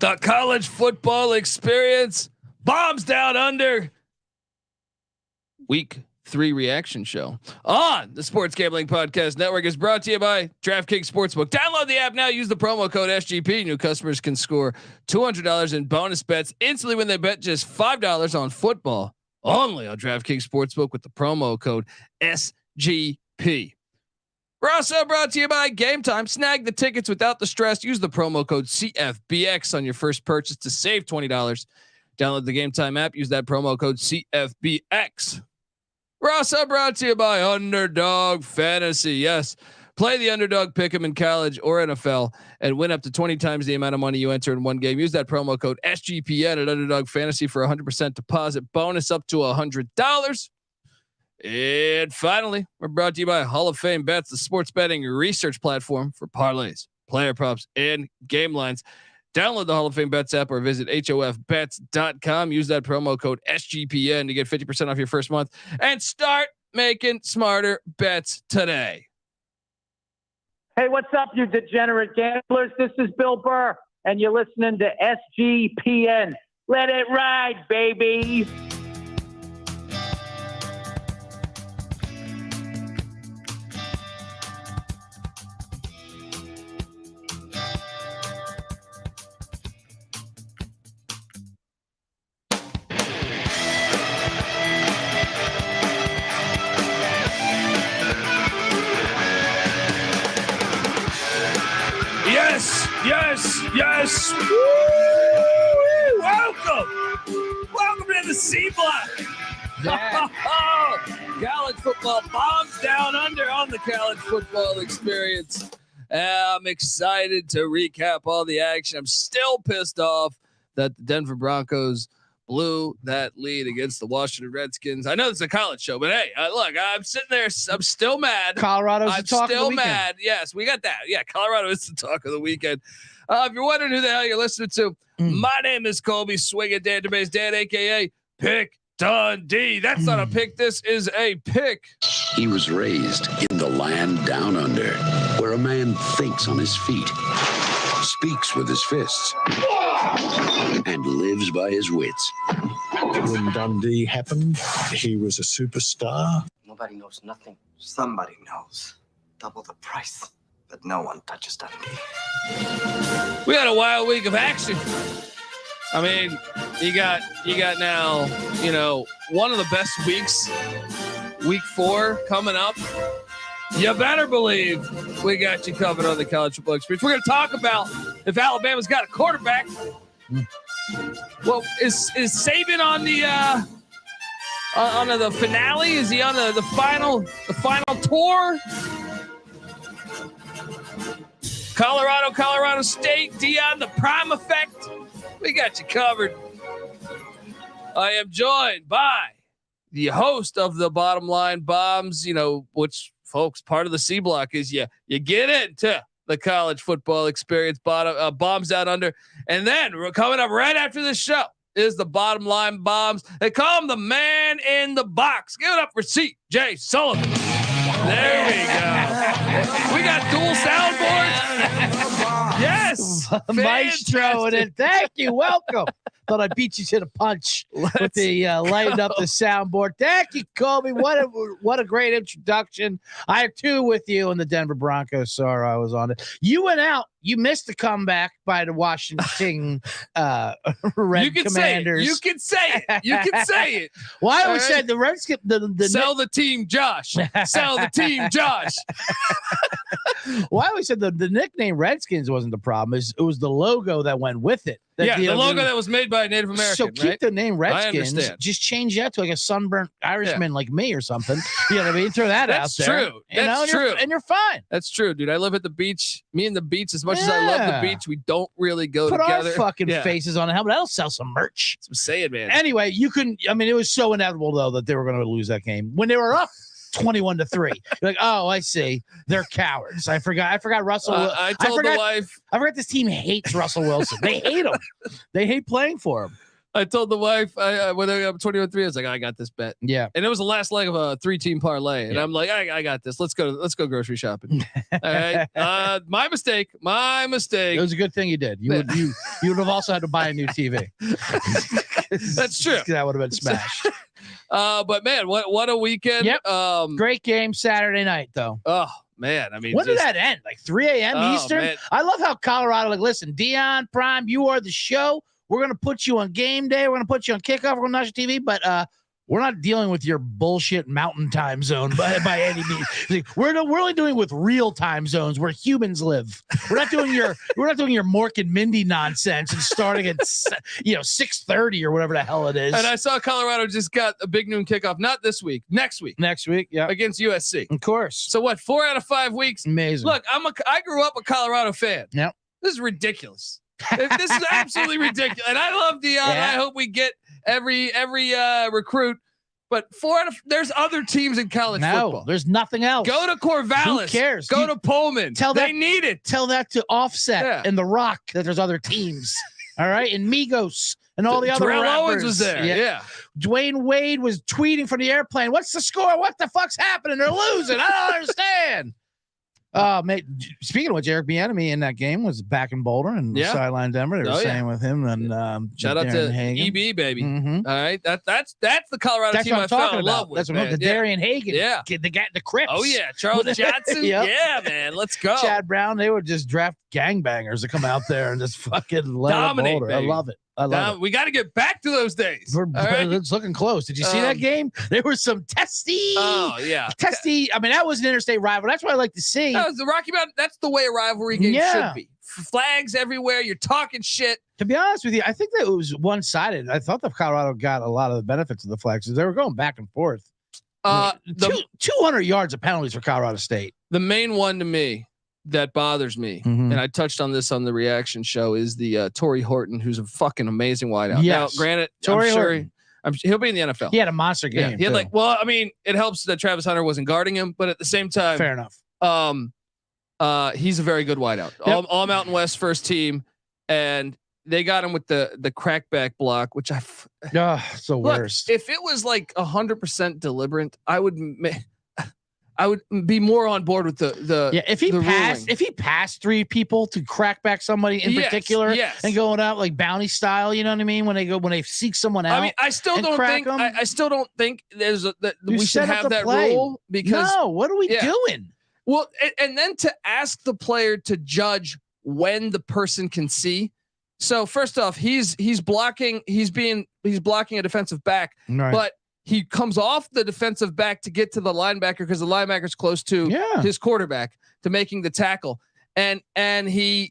The college football experience, bombs down under. Week 3 reaction show on the Sports Gambling Podcast Network is brought to you by DraftKings Sportsbook. Download the app now. Use the promo code SGP. New customers can score $200 in bonus bets instantly when they bet just $5 on football. Only on DraftKings Sportsbook with the promo code SGP. We're also brought to you by Game Time. Snag the tickets without the stress. Use the promo code CFBX on your first purchase to save $20. Download the Game Time app. Use that promo code CFBX. We're also brought to you by Underdog Fantasy. Yes, play the underdog, pick 'em in college or NFL, and win up to 20 times the amount of money you enter in one game. Use that promo code SGPN at Underdog Fantasy for 100% deposit bonus up to $100. And finally, we're brought to you by Hall of Fame Bets, the sports betting research platform for parlays, player props, and game lines. Download the Hall of Fame Bets app or visit hofbets.com. Use that promo code SGPN to get 50% off your first month and start making smarter bets today. Hey, what's up, you degenerate gamblers? This is Bill Burr, and you're listening to SGPN. Let it ride, baby. Yes. Woo! Welcome to the C block. Yeah. College football bombs down under on the college football experience. I'm excited to recap all the action. I'm still pissed off that the Denver Broncos blew that lead against the Washington Redskins. I know it's a college show, but hey, look, I'm sitting there. I'm still mad. Colorado's the talk of the weekend. Mad. Yes, we got that. Yeah, Colorado is the talk of the weekend. If you're wondering who the hell you're listening to, my name is Colby Swinging Dan DeBase Dan, aka Pick Dundee. That's not a pick. This is a pick. He was raised in the land down under, where a man thinks on his feet, speaks with his fists, and lives by his wits. When Dundee happened, he was a superstar. Nobody knows nothing. Somebody knows. Double the price. But no one touches Dundee. We had a wild week of action. I mean, you got now, one of the best weeks, week 4 coming up. You better believe we got you covered on the college football experience. We're going to talk about if Alabama's got a quarterback. Well, is Saban on the finale? Is he on the final tour? Colorado State, Dion, the prime effect. We got you covered. I am joined by the host of the Bottom Line Bombs, which, folks, part of the C block is you get into the college football experience, bombs out under. And then we're coming up right after this show is the Bottom Line Bombs. They call him the man in the box. Give it up for CJ Sullivan. There we go. We got dual soundboards. Yes. Maestro in it. Thank you. Welcome. Thought I beat you to the punch with the lighting up the soundboard. Thank you, Colby. What a great introduction. I too with you in the Denver Broncos. Sorry, I was on it. You went out. You missed the comeback by the Washington Red Commanders. You can say it. Well, I always said the Redskins. Sell the team, Josh. Sell the team, Josh. Well, I always said the nickname Redskins wasn't the problem. It was the logo that went with it. The logo that was made by a Native American. So keep the name Redskins. I understand. Just change that to like a sunburnt Irishman like me or something. You know what I mean? Throw that out there. That's true. And you're fine. That's true, dude. I live at the beach. Me and the beach, as much as I love the beach, we don't really go together. Put our fucking faces on it. How about that'll sell some merch? That's what I'm saying, man. Anyway, it was so inevitable though that they were going to lose that game when they were up 21-3. You're like, oh, I see. They're cowards. I forgot Russell. I told the wife. I forgot this team hates Russell Wilson. They hate him. They hate playing for him. I told the wife when I got 21-3, I was like, I got this bet. Yeah. And it was the last leg of a 3-team parlay. And I'm like, I got this. Let's go grocery shopping. All right. My mistake. It was a good thing you did. You would have also had to buy a new TV. That's true. That would have been smashed. But man, what a weekend. Yep. Great game Saturday night though. Oh man. I mean, when did that end? Like 3 a.m. Eastern? Man. I love how Colorado, like, listen, Dion Prime, you are the show. We're going to put you on game day. We're going to put you on kickoff. We're going to watch TV, but we're not dealing with your bullshit mountain time zone by any means. Like, we're only doing with real time zones where humans live. We're not doing your Mork and Mindy nonsense and starting at 6:30 or whatever the hell it is. And I saw Colorado just got a big noon kickoff, not this week, next week. Yeah, against USC. Of course. So what? 4 out of 5 weeks. Amazing. Look, I grew up a Colorado fan. Yep. This is ridiculous. This is absolutely ridiculous. And I love Dion. Yeah. I hope we get every recruit. But there's other teams in college football. There's nothing else. Go to Corvallis. Who cares? Go to Pullman. They need it. Tell that to Offset and The Rock that there's other teams. All right, and Migos and all the other Terrell rappers. Owens was there. Yeah. Dwayne Wade was tweeting from the airplane. What's the score? What the fuck's happening? They're losing. I don't understand. Mate, speaking of which, Eric Bieniemy in that game was back in Boulder and sideline Denver. They were saying with him and shout out to Hagen. EB baby. Mm-hmm. All right, that's the Colorado team I fell in love with. That's what I'm talking about. The Darian Hagen. Yeah, the Crips. Oh yeah, Charles Johnson. Yeah, man, let's go. Chad Brown. They would just draft gangbangers to come out there and just fucking dominate. Boulder. I love it. We got to get back to those days. It's looking close. Did you see that game? There was some testy. Oh yeah, testy. I mean, that was an interstate rival. That's what I like to see. That was the Rocky Mountain. That's the way a rivalry game should be. Flags everywhere. You're talking shit. To be honest with you, I think that it was one-sided. I thought that Colorado got a lot of the benefits of the flags. They were going back and forth. 200 yards of penalties for Colorado State. The main one to me that bothers me, and I touched on this on the reaction show, is the Torrey Horton, who's a fucking amazing wideout. Yes. Now, granted, Torrey I'm sure Horton. he'll be in the NFL. He had a monster game. Yeah, he had it helps that Travis Hunter wasn't guarding him, but at the same time, fair enough. He's a very good wideout. Yep. All Mountain West first team, and they got him with the crackback block, which it's the worst. If it was like 100% deliberate, I would be more on board with the if he passed 3 people to crack back somebody in particular and going out like bounty style, you know what I mean? When they seek someone out. I mean, I still don't think that we should have that rule, because what are we doing? Well, and then to ask the player to judge when the person can see. So first off, he's blocking a defensive back, but he comes off the defensive back to get to the linebacker because the linebacker's close to his quarterback to making the tackle. And I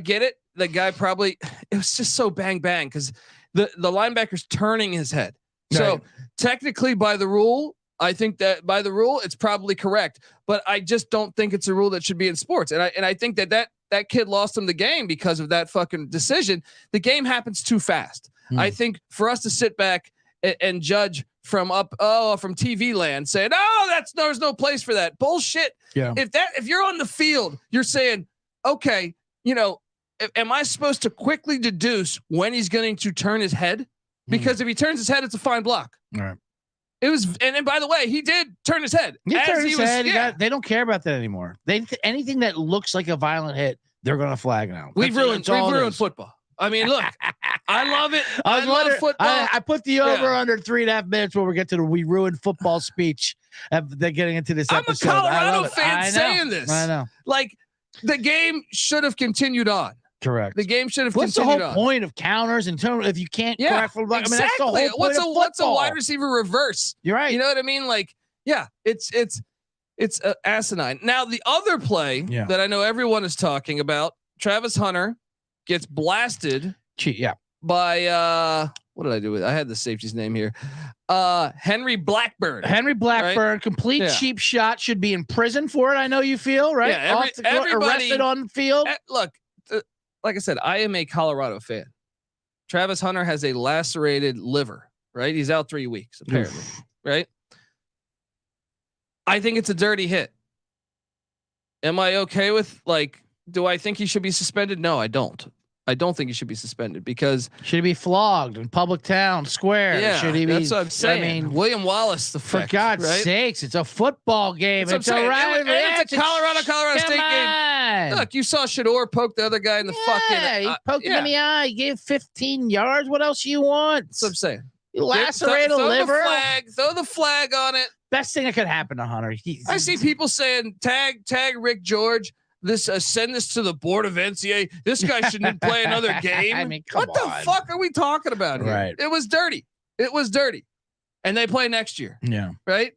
get it. The guy it was just so bang bang because the linebacker's turning his head. So technically by the rule, I think that by the rule, it's probably correct, but I just don't think it's a rule that should be in sports. And I think that kid lost him the game because of that fucking decision. The game happens too fast. I think for us to sit back and judge from TV land saying, there's no place for that bullshit. Yeah. If you're on the field, you're saying, okay, am I supposed to quickly deduce when he's going to turn his head? Because if he turns his head, it's a fine block. All right. It was, and by the way, he did turn his head. They don't care about that anymore. Anything that looks like a violent hit, they're going to flag now. We've ruined football. I mean, look, I love it. I love football. I put the over under 3.5 minutes when we get to the we ruined football speech. They're getting into this episode. I'm a Colorado fan saying this. I know. Like, the game should have continued on. Correct. The game should have continued on. What's the whole point of counters in terms if you can't crack for block? Exactly. I mean, that's the whole point of what's a wide receiver reverse? You're right. You know what I mean? Like, it's asinine. Now, the other play that I know everyone is talking about, Travis Hunter gets blasted by what did I do with it? I had the safety's name here. Henry Blackburn. Right? Complete cheap shot, should be in prison for it. I know you feel, right? Yeah, everybody arrested on the field. Look, like I said, I am a Colorado fan. Travis Hunter has a lacerated liver, right? He's out 3 weeks, apparently, right? I think it's a dirty hit. Am I okay with, do I think he should be suspended? No, I don't. I don't think he should be suspended because Should he be flogged in public town square? yeah, Should he be? that's what I'm saying. I mean, William Wallace, the for fact, God's right? sakes, it's a football game. That's It's what a I'm saying. rivalry. And it's a Colorado Come State game. on. Look, you saw Shador poke the other guy in the Yeah, he fucking. poked him in the eye. He gave 15 yards. What else you want? That's what I'm saying. You lacerate a liver. Throw the flag on it. Best thing that could happen to Hunter. I see people saying tag Rick George. This send this to the board of NCAA. This guy shouldn't play another game. I mean, come what the on. fuck are we talking about here? Right. It was dirty. It was dirty, and they play next year, Yeah. right?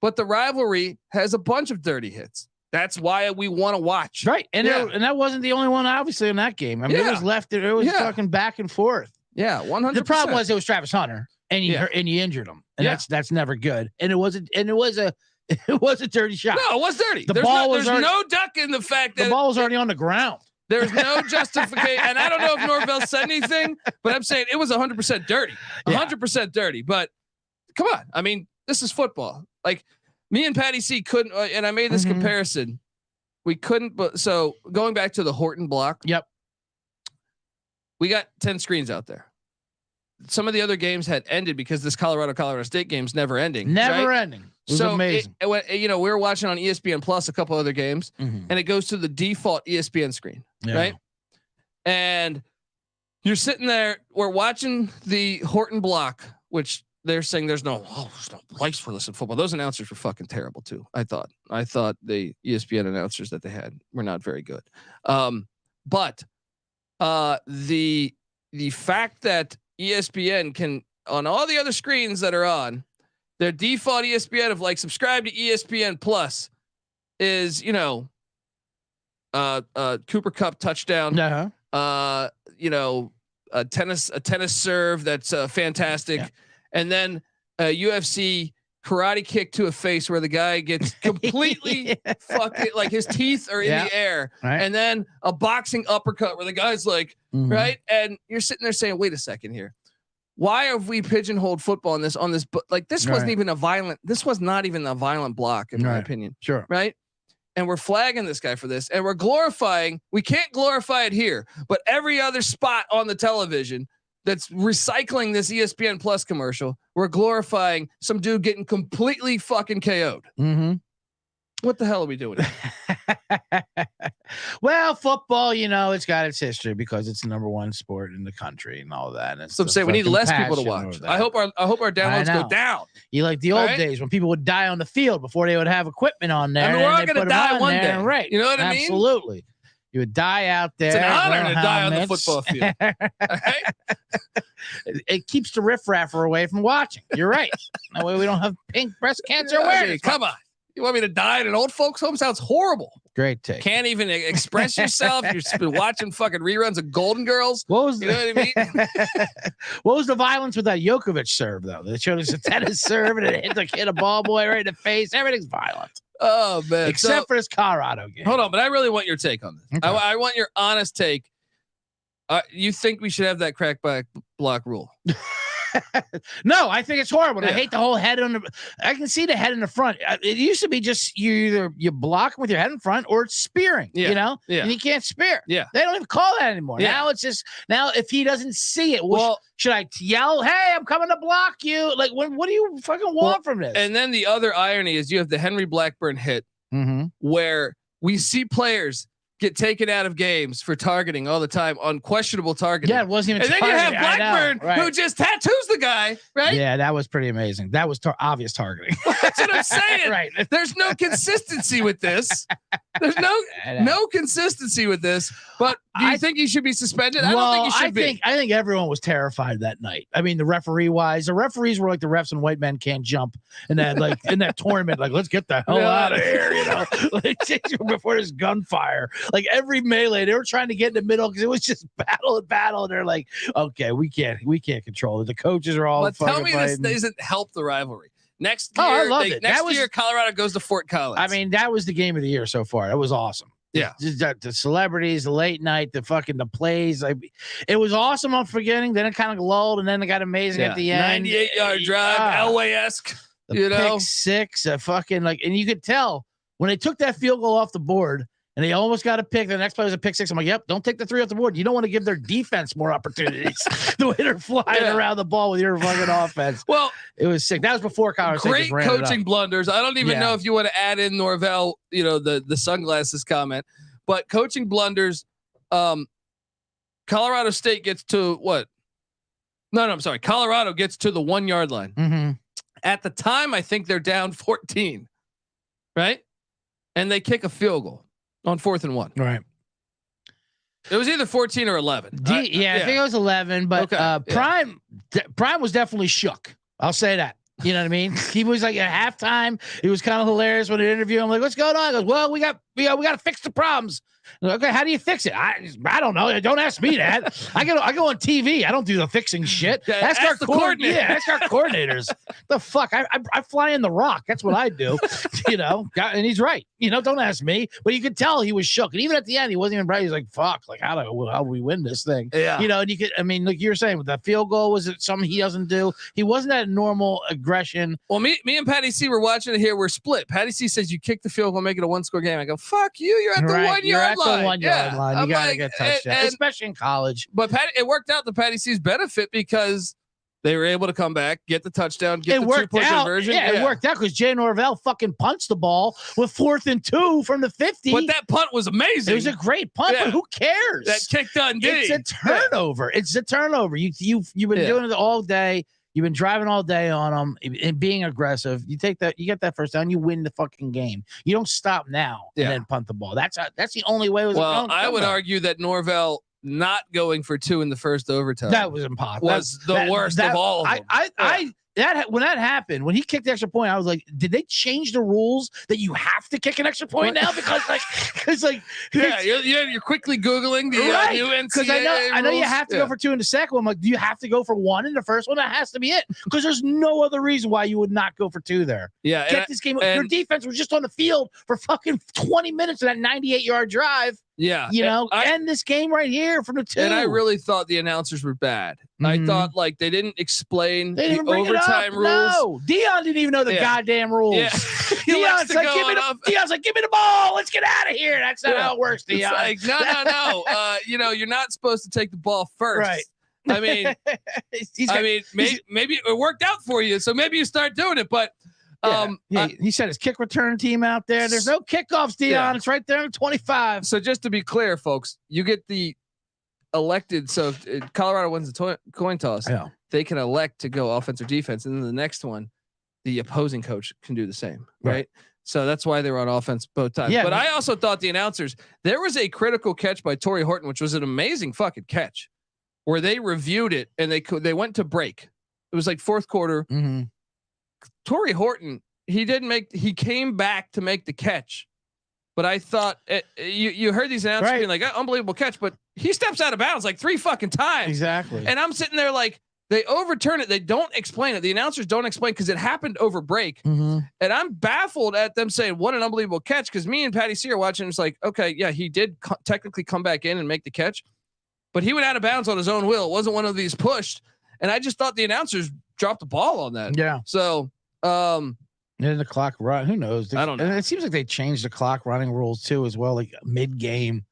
But the rivalry has a bunch of dirty hits. That's why we want to watch. Right. And Yeah. and that wasn't the only one, obviously, in that game. I mean, it Yeah. was left. It was Yeah. fucking back and forth. Yeah, 100%. The problem was it was Travis Hunter, and you hurt, and you injured him, and Yeah. that's never good. And it was a dirty shot. no, it was dirty. The There's ball was there's already- no duck in the fact The that ball was already on the ground. there's no justification. And I don't know if Norvell said anything, but I'm saying it was 100% dirty. 100% dirty. But come on. I mean, this is football. Like me and Patty C couldn't, and I made this Mhm. comparison. We couldn't, but so going back to the Horton block. Yep. We got 10 screens out there. Some of the other games had ended because this Colorado State game's never ending. Never right? ending. It was So amazing. we were watching on ESPN Plus a couple other games, Mhm. and it goes to the default ESPN screen, Yeah. right? And you're sitting there. We're watching the Horton block, which they're saying there's no place for this in football. Those announcers were fucking terrible too. I thought the ESPN announcers that they had were not very good. But the fact that ESPN can on all the other screens that are on their default ESPN of like subscribe to ESPN Plus is Cooper Kupp touchdown. Uh-huh. A tennis serve that's fantastic, Yeah. and then a UFC karate kick to a face where the guy gets completely fucking like his teeth are in Yeah. the air, Right. and then a boxing uppercut where the guy's like Mhm. right, and you're sitting there saying, "Wait a second here, why have we pigeonholed football on this? But like this wasn't Right. even a violent. This was not even a violent block in my Right. opinion, Sure. right?" And we're flagging this guy for this, and we're glorifying. We can't glorify it here, but every other spot on the television that's recycling this ESPN Plus commercial, we're glorifying some dude getting completely fucking KO'd. Mm-hmm. What the hell are we doing here? Well, football, it's got its history because it's the number one sport in the country and all that. And So I'm saying we need less people to watch. I hope our downloads go know. down. You like the old All right? days when people would die on the field before they would have equipment on there. I mean, and we're all they gonna put 'em die on one there, day. right? You know what I mean? Absolutely. You would die out there. It's an honor wear to die on the helmets. football field. All right? It keeps the riffraffer away from watching. You're right. That way we don't have pink breast cancer I mean, awareness. come on. You want me to die in an old folks' home? Sounds horrible. Great take. Can't even express yourself. You've been watching fucking reruns of Golden Girls. What was You know what I mean? what was the violence with that Djokovic serve though? They showed us a tennis serve and it hit a ball boy right in the face. Everything's violent Oh man. except for this Colorado game. Hold on, but I really want your take on this. Okay. I want your honest take. You think we should have that crackback block rule? No, I think it's horrible. And I Yeah. hate the whole head on the. I can see the head in the front. It used to be just you block with your head in front or it's spearing. Yeah. Yeah. and you can't spear. Yeah. They don't even call that anymore. Yeah. Now it's just if he doesn't see it, Well- should I yell? Hey, I'm coming to block you. Like what do you fucking want from this? And then the other irony is you have the Henry Blackburn hit Mhm. where we see players get taken out of games for targeting all the time on questionable targeting. Yeah, it wasn't even. And then you have targeting. I know, Blackburn right. who just tattoos the guy, right? Yeah, that was pretty amazing. That was obvious targeting. That's what I'm saying. Right. There's no consistency with this. There's I know. no consistency with this. But do you I- think he should be suspended? I don't think he should be. I think everyone was terrified that night. I mean, the referees were like the refs and white men can't jump in that tournament. Like, let's get the hell Yeah. out of here, like, before this gunfire. Like every melee, they were trying to get in the middle because it was just battle. And they're like, okay, we can't control it. The coaches are all. But tell fucking me this fighting. doesn't help the rivalry. Next year, Oh, I loved it. Next That was- year, Colorado goes to Fort Collins. I mean, that was the game of the year so far. It was awesome. Yeah. Just the celebrities, the late night, the plays. It was awesome on forgetting. Then it kind of lulled, and then it got amazing at the end. 98-yard drive, Ah, Elway-esque. the you know? pick six, and you could tell when they took that field goal off the board, and they almost got a pick. The next play was a pick six. I'm like, yep, don't take the 3 off the board. You don't want to give their defense more opportunities. The way they're flying around the ball with your fucking offense. Well, it was sick. That was before Colorado State great just ran it coaching up. blunders. I don't even know if you want to add in Norvell, the sunglasses comment, but coaching blunders. Colorado State gets to what? No, I'm sorry. Colorado gets to the 1 yard line. Mm-hmm. At the time, I think they're down 14, right? And they kick a field goal on 4th and 1. Right. It was either 14 or 11. I think it was 11, but Prime was definitely shook. I'll say that. You know what I mean? He was like at halftime. It was kind of hilarious when they interviewed him. I'm like, what's going on? He goes, well, we got to fix the problems. Like, okay, how do you fix it? I don't know. Don't ask me that. I go on TV. I don't do the fixing shit. Yeah, ask our coordinator. Yeah, ask our coordinators. The fuck? I fly in the rock. That's what I do. And he's right. Don't ask me. But you could tell he was shook. And even at the end, he wasn't even right. He's like, fuck, like how do we win this thing? Yeah. And you could, like you were saying, with that field goal, was it something he doesn't do? He wasn't at normal aggression. Well, me and Patty C were watching it here. We're split. Patty C says you kick the field goal, make it a 1-score game. I go, fuck you. You're at the 1 yard line. The 1 yard line. You gotta get touchdown, especially in college. But it worked out to Patty C's benefit because they were able to come back, get the touchdown, get the 2-point conversion. Yeah, it worked out because Jay Norvell fucking punched the ball with 4th and 2 from the 50. But that punt was amazing. It was a great punt, but who cares? That kick done did. It's a turnover. Yeah. It's a turnover. You've been doing it all day. You've been driving all day on them and being aggressive. You get that first down, you win the fucking game. You don't stop now and then punt the ball. That's the only way. I would argue that Norvell not going for 2 in the first overtime. That was impossible. Was the worst of all of them. When that happened, when he kicked the extra point, I was like, did they change the rules that you have to kick an extra point now? Because you're quickly Googling the new NCAA because I know you have to go for 2 in the second one. I'm like, do you have to go for 1 in the first one? That has to be it. Because there's no other reason why you would not go for 2 there. Yeah. Get this game. Your defense was just on the field for fucking 20 minutes of that 98-yard drive. Yeah. End this game right here from the 2. And I really thought the announcers were bad. Mm-hmm. I thought like they didn't explain the overtime rules. No, Dion didn't even know the goddamn rules. Yeah. Dion's like, give me the ball. Let's get out of here. That's not how it works, Dion. It's like, no. You're not supposed to take the ball first. Right. I mean, maybe it worked out for you. So maybe you start doing it, but he said his kick return team out there. There's no kickoffs, Dion. Yeah. It's right there in 25. So just to be clear, folks, you get the elected. So if Colorado wins the coin toss, they can elect to go offense or defense. And then the next one, the opposing coach can do the same. Right. So that's why they were on offense both times. Yeah, but I also thought the announcers, there was a critical catch by Torrey Horton, which was an amazing fucking catch where they reviewed it and they went to break. It was like 4th quarter. Mm-hmm. Torrey Horton, he came back to make the catch, but I thought you heard these announcers being like, unbelievable catch, but he steps out of bounds like 3 fucking times. Exactly. And I'm sitting there like, they overturn it. They don't explain it. The announcers don't explain because it happened over break. Mm-hmm. And I'm baffled at them saying, what an unbelievable catch. Cause me and Patty C are watching. It's like, okay, yeah, he did technically come back in and make the catch, but he went out of bounds on his own will. It wasn't one of these pushed. And I just thought the announcers dropped the ball on that. Yeah. So, and the clock run, who knows? I don't know. And it seems like they changed the clock running rules too, as well, like mid game,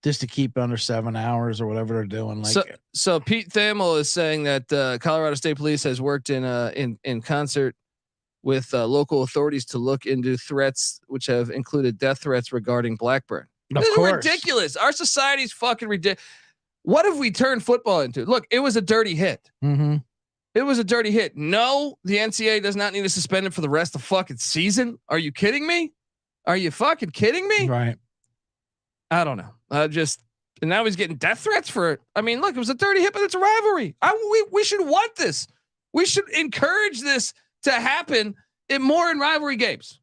just to keep under 7 hours or whatever they're doing. Like, so Pete Thamel is saying that Colorado State Police has worked in concert with local authorities to look into threats, which have included death threats regarding Blackburn. This is ridiculous. Our society's fucking ridiculous. What have we turned football into? Look, it was a dirty hit. Mm-hmm. It was a dirty hit. No, the NCAA does not need to suspend him for the rest of the fucking season. Are you kidding me? Are you fucking kidding me? Right. I don't know. And now he's getting death threats for it. I mean, look, it was a dirty hit, but it's a rivalry. We should want this. We should encourage this to happen more in rivalry games.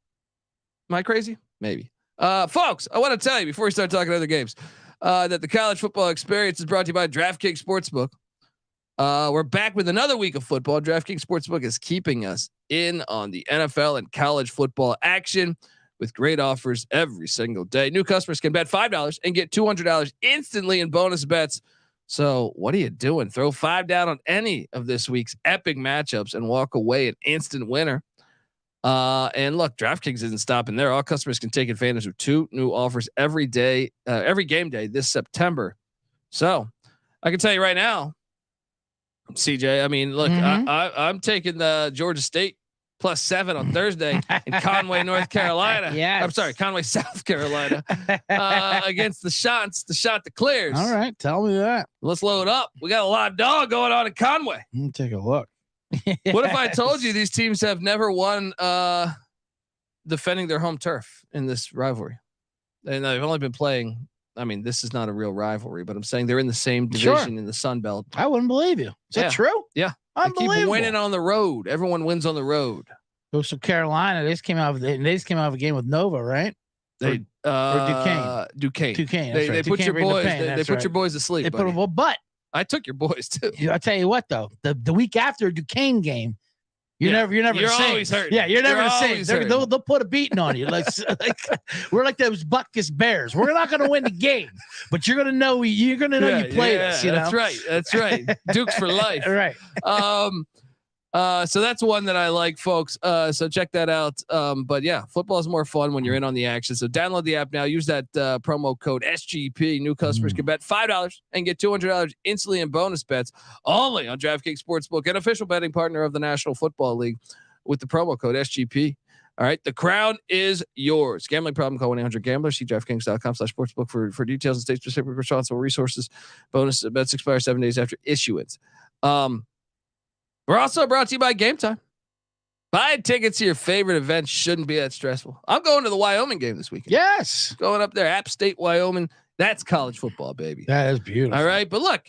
Am I crazy? Maybe. Folks, I want to tell you before we start talking other games, that the college football experience is brought to you by DraftKings Sportsbook. We're back with another week of football. DraftKings Sportsbook is keeping us in on the NFL and college football action with great offers every single day. New customers can bet $5 and get $200 instantly in bonus bets. So what are you doing? Throw $5 down on any of this week's epic matchups and walk away an instant winner. And look, DraftKings isn't stopping there. All customers can take advantage of 2 new offers every day, every game day this September. So I can tell you right now, CJ, I mean, look, I'm taking the Georgia State +7 on Thursday in Conway, North Carolina. Yes. I'm sorry, Conway, South Carolina, against the shot that clears. All right, tell me that. Let's load up. We got a live dog going on in Conway. Let me take a look. What if I told you these teams have never won defending their home turf in this rivalry? And they've only been playing. I mean, this is not a real rivalry, but I'm saying they're in the same division in the Sun Belt. I wouldn't believe you. Is that true? Yeah. They keep winning on the road. Everyone wins on the road. So Carolina, they just came out of a game with Nova, right? They or Duquesne. Duquesne. They put Duquesne your boys. Pain, They put your boys to sleep. But I took your boys too. I tell you what, though, the week after a Duquesne game, you're never the same. Always hurt. Yeah, you're never the same. They'll put a beating on you. Like we're like those Butkus Bears. We're not going to win the game, but you're going to know you played us. You know? That's right. Dukes for life. Right. So that's one that I like, folks. So check that out. But yeah, football is more fun when you're in on the action. So download the app now. Use that promo code SGP. New customers can bet $5 and get $200 instantly in bonus bets only on DraftKings Sportsbook, an official betting partner of the National Football League, with the promo code SGP. All right, the crown is yours. Gambling problem? Call 1-800-GAMBLER. See DraftKings.com/sportsbook for details and state-specific responsible resources. Bonus bets expire 7 days after issuance. We're also brought to you by Game Time. Buying tickets to your favorite events shouldn't be that stressful. I'm going to the Wyoming game this weekend. Yes. Going up there, App State, Wyoming. That's college football, baby. That is beautiful. All right. But look,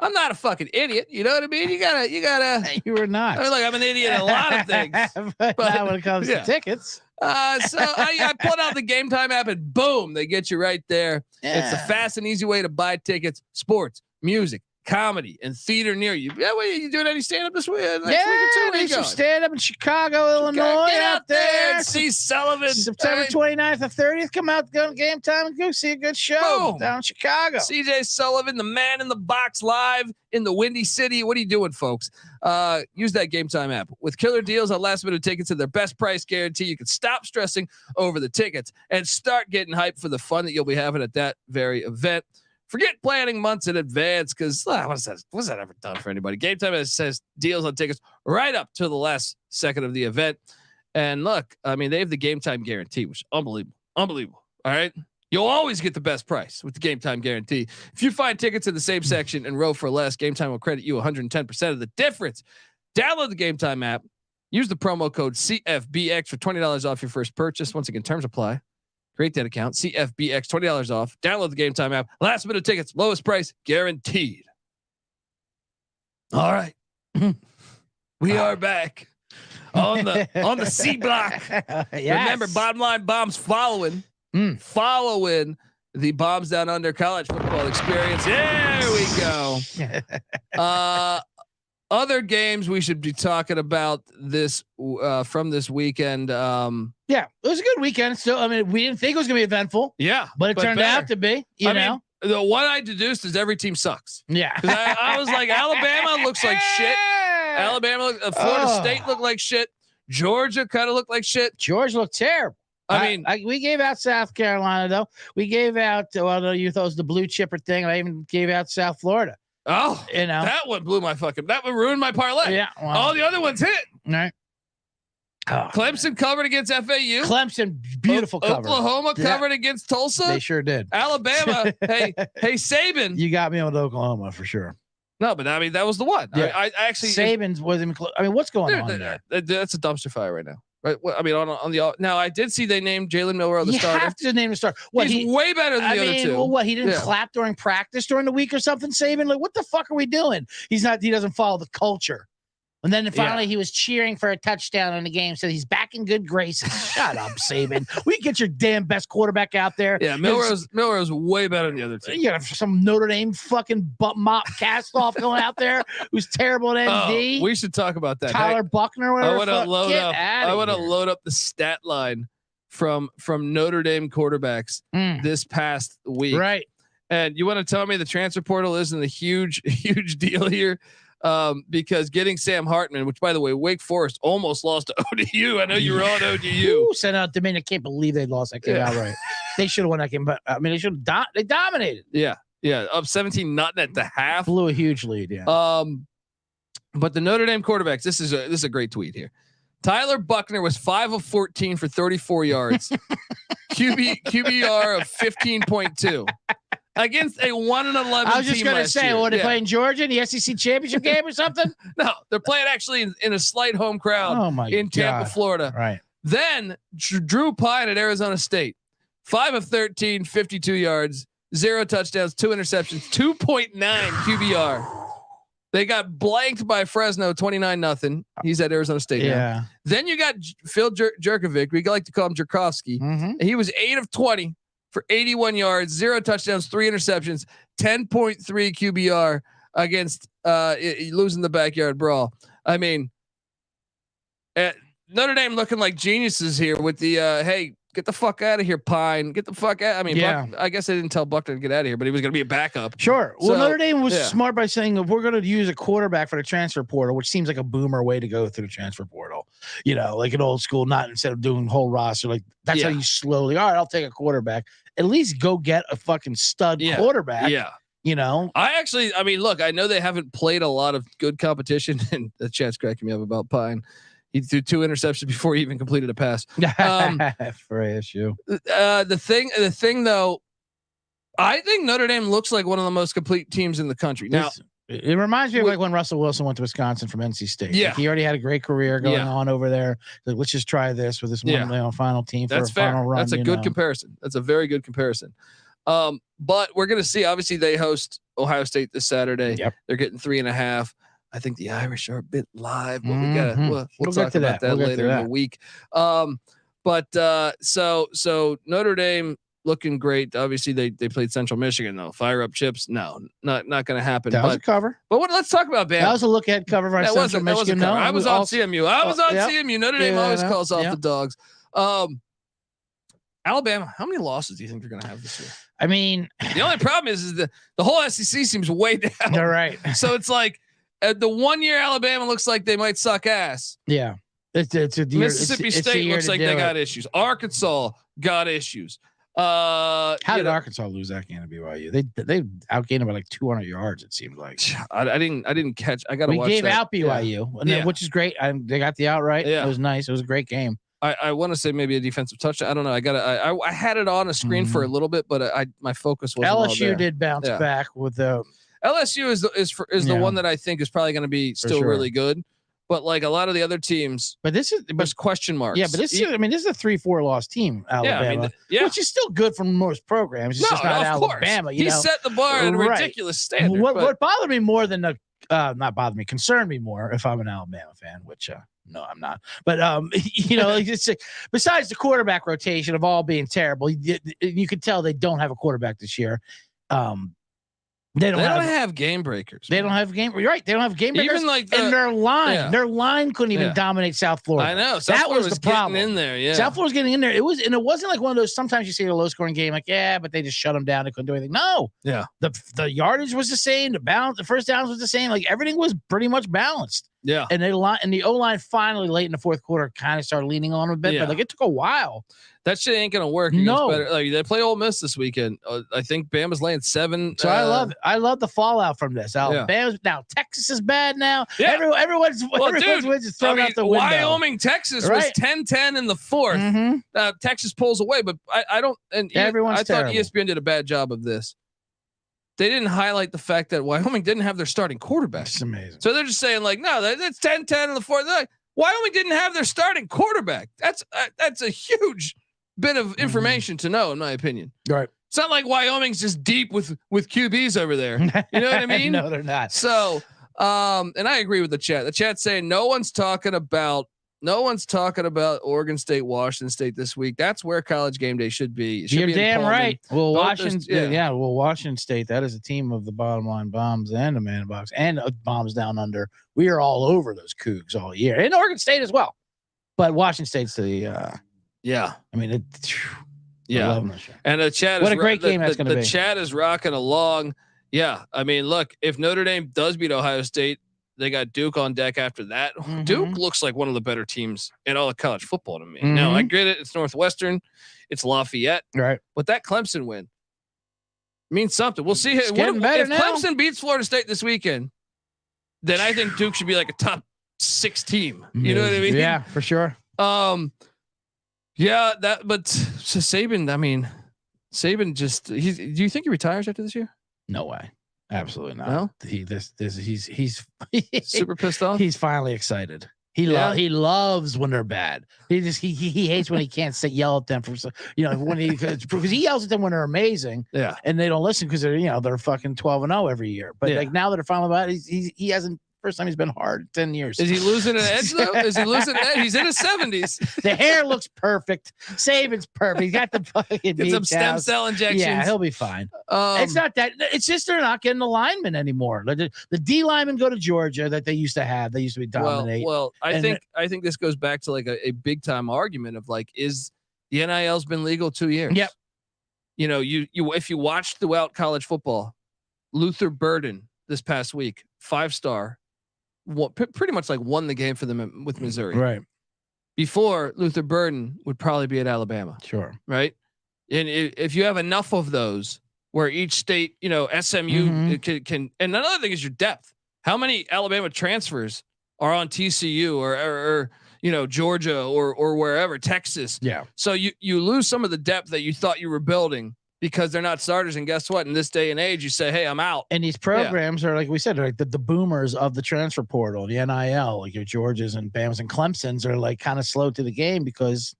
I'm not a fucking idiot. You know what I mean? You gotta. You were not. I mean, look, I'm an idiot in a lot of things. but not when it comes to tickets. So I pulled out the Game Time app and boom, they get you right there. Yeah. It's the fast and easy way to buy tickets, sports, music, comedy, and theater near you. Yeah, what, you doing any stand up this week? There's some stand up in Chicago, Illinois. Get out there and see Sullivan. September 29th and 30th. Come out, go to Game Time and go see a good show Boom. down in Chicago. CJ Sullivan, the man in the box, live in the Windy City. What are you doing, folks? Use that Game Time app. With killer deals on last minute tickets and their best price guarantee, you can stop stressing over the tickets and start getting hyped for the fun that you'll be having at that very event. Forget planning months in advance because what's that ever done for anybody? Game Time says deals on tickets right up to the last second of the event. And look, I mean, they have the Game Time guarantee, which is unbelievable. Unbelievable. All right. You'll always get the best price with the Game Time guarantee. If you find tickets in the same section and row for less, Game Time will credit you 110% of the difference. Download the Game Time app. Use the promo code CFBX for $20 off your first purchase. Once again, terms apply. Create that account. CFBX, $20 off. Download the Game Time app. Last minute tickets, lowest price guaranteed. All right. We are back on the C block. Yes. Remember, bottom line bombs following the Bombs Down Under college football experience. There we go. Other games we should be talking about this from this weekend. Yeah, it was a good weekend. Still, I mean, we didn't think it was going to be eventful. Yeah, but it turned out to be. You know, the one I deduced is every team sucks. Yeah, because I was like, Alabama looks like shit. Florida State looked like shit. Georgia kind of looked like shit. Georgia looked terrible. We gave out South Carolina though. We gave out you thought it was the blue chipper thing. I even gave out South Florida. Oh, you know, that one ruined my parlay. Yeah, well, all the other ones hit. All right. Oh, Clemson covered against FAU. Clemson, beautiful cover. Oklahoma covered against Tulsa. They sure did. Alabama. hey, Saban. You got me on Oklahoma for sure. No, but I mean that was the one. Yeah. I actually Saban's wasn't even close. I mean, what's going on there? That's a dumpster fire right now. Right. I mean, on the now I did see they named Jalen Milroe the starter. You have to name the starter. He's way better than the other two. Well, he didn't clap during practice during the week or something? Saban, like, what the fuck are we doing? He doesn't follow the culture. And then finally he was cheering for a touchdown in the game. So he's back in good graces. Shut up, Saban. We get your damn best quarterback out there. Yeah, Milroe's way better than the other two. You got some Notre Dame fucking mop cast off going out there who's terrible at ND. We should talk about that. Tyler Buckner, whatever. I want to load up the stat line from Notre Dame quarterbacks this past week. Right. And you want to tell me the transfer portal isn't a huge deal here? because getting Sam Hartman, which by the way, Wake Forest almost lost to ODU. I know you were on ODU. Ooh, sent out Dominion. I can't believe they lost that game outright. They should have won that game, but I mean, they should have. They dominated. Yeah, up 17 nothing at the half. Blew a huge lead. Yeah. But the Notre Dame quarterbacks. This is a great tweet here. Tyler Buckner was 5 of 14 for 34 yards. QBR of 15.2 against a 1-11. I was just going to say, what, they playing Georgia in the SEC championship game or something? No, they're playing actually in a slight home crowd in Tampa, Florida. Right. Then Drew Pine at Arizona State, 5 of 13, 52 yards, 0 touchdowns, 2 interceptions, 2.9 QBR. They got blanked by Fresno 29-0. He's at Arizona State. Yeah. Now. Then you got Phil Jerkovic. We like to call him Jerkovsky. Mm-hmm. He was 8 of 20 for 81 yards, 0 touchdowns, 3 interceptions, 10.3 QBR against losing the backyard brawl. I mean, Notre Dame looking like geniuses here with the hey, get the fuck out of here, Pine. Get the fuck out. I mean, I guess they didn't tell Buckner to get out of here, but he was going to be a backup. Sure. Well, Notre Dame was smart by saying, if we're going to use a quarterback for the transfer portal, which seems like a boomer way to go through the transfer portal, like an old school, not instead of doing whole roster, like that's how you slowly, all right, I'll take a quarterback. At least go get a fucking stud quarterback. Yeah. I mean, look, I know they haven't played a lot of good competition, and the chat's cracking me up about Pine. He threw 2 interceptions before he even completed a pass. For ASU. The thing though, I think Notre Dame looks like one of the most complete teams in the country. Now, it reminds me of like when Russell Wilson went to Wisconsin from NC State. Yeah. Like he already had a great career going on over there. Like, let's just try this with this one final team for a final run. That's a good comparison. That's a very good comparison. But we're going to see, obviously they host Ohio State this Saturday. Yep. They're getting 3.5. I think the Irish are a bit live, but we'll talk about that later in the week. So Notre Dame looking great. Obviously they played Central Michigan though. Fire up chips. No, not going to happen. That was a cover. But let's talk about Bama. That was a look ahead cover for Central Michigan. No, I was on CMU. CMU. Notre Dame always calls off the dogs. Alabama, how many losses do you think they're going to have this year? I mean, the only problem is the whole SEC seems way down. You're right. So it's like the 1 year Alabama looks like they might suck ass. Yeah. Mississippi State looks like they got issues. Arkansas got issues. How did Arkansas lose that game to BYU? They outgained them by like 200 yards. It seemed like I didn't catch. I got to watch. We gave out BYU, which is great. They got the outright. Yeah. It was nice. It was a great game. I want to say maybe a defensive touchdown. I don't know. I had it on a screen for a little bit, but my focus was LSU did bounce back with the LSU is the one that I think is probably going to be still really good. But like a lot of the other teams, there's question marks. Yeah, but this is a 3-4 loss team, Alabama, which is still good for most programs. It's just not Alabama. He set the bar at a ridiculous standard. What bothered me more than concerned me more if I'm an Alabama fan, which no, I'm not. But it's besides the quarterback rotation of all being terrible, you could tell they don't have a quarterback this year. They don't have game breakers. They don't have game. You're right. They don't have game breakers. Even like and their line couldn't even dominate South Florida. I know. That was the problem. In there, yeah. South Florida's getting in there. It wasn't like one of those. Sometimes you see a low scoring game, like but they just shut them down. They couldn't do anything. No. Yeah. The yardage was the same. The first downs was the same. Like everything was pretty much balanced. Yeah. And the O-line finally late in the fourth quarter kind of started leaning on a bit, but like it took a while. That shit ain't gonna work. No, like they play Ole Miss this weekend. I think Bama's laying 7. So I love the fallout from this. Alabama's now Texas is bad now. Yeah. Everyone's wins is thrown out the window. Wyoming, Texas was 10-10 in the fourth. Mm-hmm. Texas pulls away, but I don't. And everyone's I thought ESPN did a bad job of this. They didn't highlight the fact that Wyoming didn't have their starting quarterback. It's amazing. So they're just saying like, no, that's 10-10 in the fourth. They're like, Wyoming didn't have their starting quarterback. That's a huge bit of information to know, in my opinion. Right. It's not like Wyoming's just deep with QBs over there. You know what I mean? No, they're not. So, and I agree with the chat. The chat's saying no one's talking about Oregon State, Washington State this week. That's where College Game Day should be. You're damn right. Well, Washington State, that is a team of the bottom line bombs and the man box and bombs down under. We are all over those Cougs all year, and Oregon State as well. But Washington State's the I mean, and the chat. What a great game that's going to be. The chat is rocking along. Yeah, I mean, look, if Notre Dame does beat Ohio State, They got Duke on deck after that. Mhm. Duke looks like one of the better teams in all of college football to me. Now, I get it. It's Northwestern. It's Lafayette. Right. But that Clemson win means something. We'll see. It's getting better if now. Clemson beats Florida State this weekend, then I think Duke should be like a top 6 team. You know what I mean? Yeah, for sure. Yeah, but so Saban, I mean, Saban just, do you think he retires after this year? No way. Absolutely not. No? He's Super pissed off? he's finally excited. He loves when they're bad. He hates when he can't yell at them for, because he yells at them when they're amazing. Yeah. And they don't listen because they're fucking 12-0 every year. But like now that they're finally about it, he hasn't. First time he's been hard in 10 years. Is he losing an edge though? Is he losing an edge? He's in his 70s. The hair looks perfect. Saban's perfect. He's got the fucking Get some stem cell injections. Yeah, he'll be fine. It's not that. It's just they're not getting the linemen anymore. The D linemen go to Georgia that they used to have. They used to be dominate. Well, I think this goes back to like a big time argument of like, is the NIL's been legal 2 years? Yep. You if you watch throughout college football, Luther Burden this past week, 5-star. Pretty much like won the game for them with Missouri. Right. Before Luther Burden would probably be at Alabama. Sure. Right. And if you have enough of those where each state, SMU can, and another thing is your depth. How many Alabama transfers are on TCU or Georgia or wherever, Texas? Yeah. So you lose some of the depth that you thought you were building because they're not starters. And guess what? In this day and age, you say, hey, I'm out. And these programs are, like we said, like the boomers of the transfer portal, the NIL, like your Georgias and Bamas and Clemsons are like kind of slow to the game because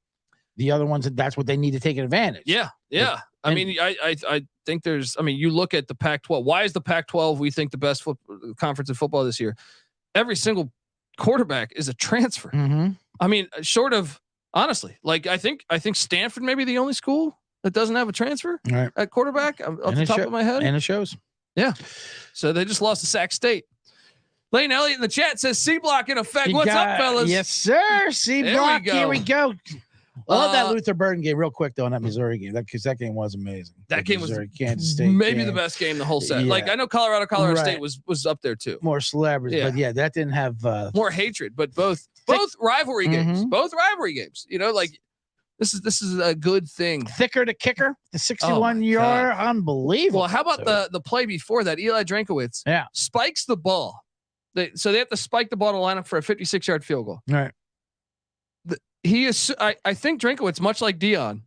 the other ones, that's what they need to take advantage. Yeah. Yeah. I mean, I think you look at the Pac-12. Why is the Pac-12, we think, the best conference in football this year? Every single quarterback is a transfer. Mm-hmm. I mean, short of, honestly, like I think Stanford may be the only school that doesn't have a transfer at quarterback off the top of my head. And it shows. Yeah. So they just lost to Sac State. Lane Elliott in the chat says C block in effect. What's up, fellas? Yes, sir. C block. Here we go. I love that Luther Burden game real quick though in that Missouri game. Because that game was amazing. That game was Kansas State maybe the best game the whole set. Yeah. Like I know Colorado State was up there too. More celebrities, but yeah, that didn't have more hatred, but both rivalry games. Both rivalry games. Like this is a good thing. Thicker to kicker, the 61-yard, unbelievable. Well, how about the play before that? Eli Drinkwitz spikes the ball. So they have to spike the ball to line up for a 56-yard field goal. Right. He is. I think Drinkwitz, much like Dion,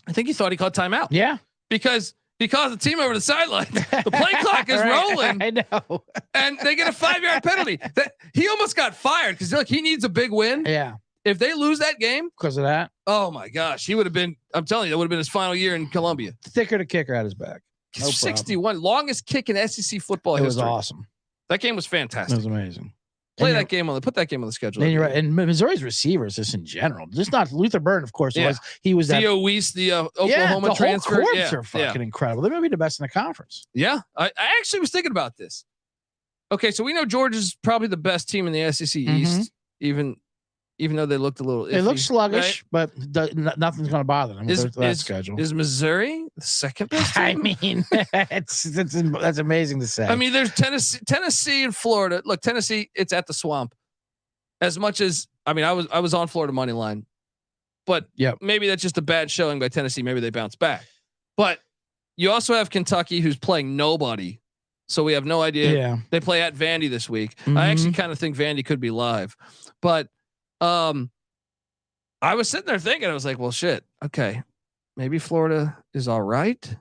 I think he thought he called timeout. Yeah, because he calls the team over the sideline. The play clock is rolling. I know, and they get a 5-yard penalty. That he almost got fired because he needs a big win. Yeah. If they lose that game because of that, oh my gosh, he would have been. I'm telling you, that would have been his final year in Columbia. Thicker to kicker at his back. No 61, longest kick in SEC football history. It was awesome. That game was fantastic. It was amazing. Put that game on the schedule. And you're right. And Missouri's receivers, just in general, just not Luther Burden, of course. Yeah. He was Theo Weiss, the Oklahoma the transfer. Whole corps are fucking incredible. They may be the best in the conference. Yeah, I actually was thinking about this. Okay, so we know Georgia's probably the best team in the SEC East, even though they looked a little. They look sluggish, right? but nothing's going to bother them with that schedule. Is Missouri the second best team? I mean, that's amazing to say. I mean, there's Tennessee and Florida. Look, Tennessee, it's at the Swamp. As much as I was on Florida money line, but maybe that's just a bad showing by Tennessee. Maybe they bounce back. But you also have Kentucky, who's playing nobody, so we have no idea. Yeah, they play at Vandy this week. I actually kind of think Vandy could be live, but. I was sitting there thinking, I was like, well, shit. Okay. Maybe Florida is all right,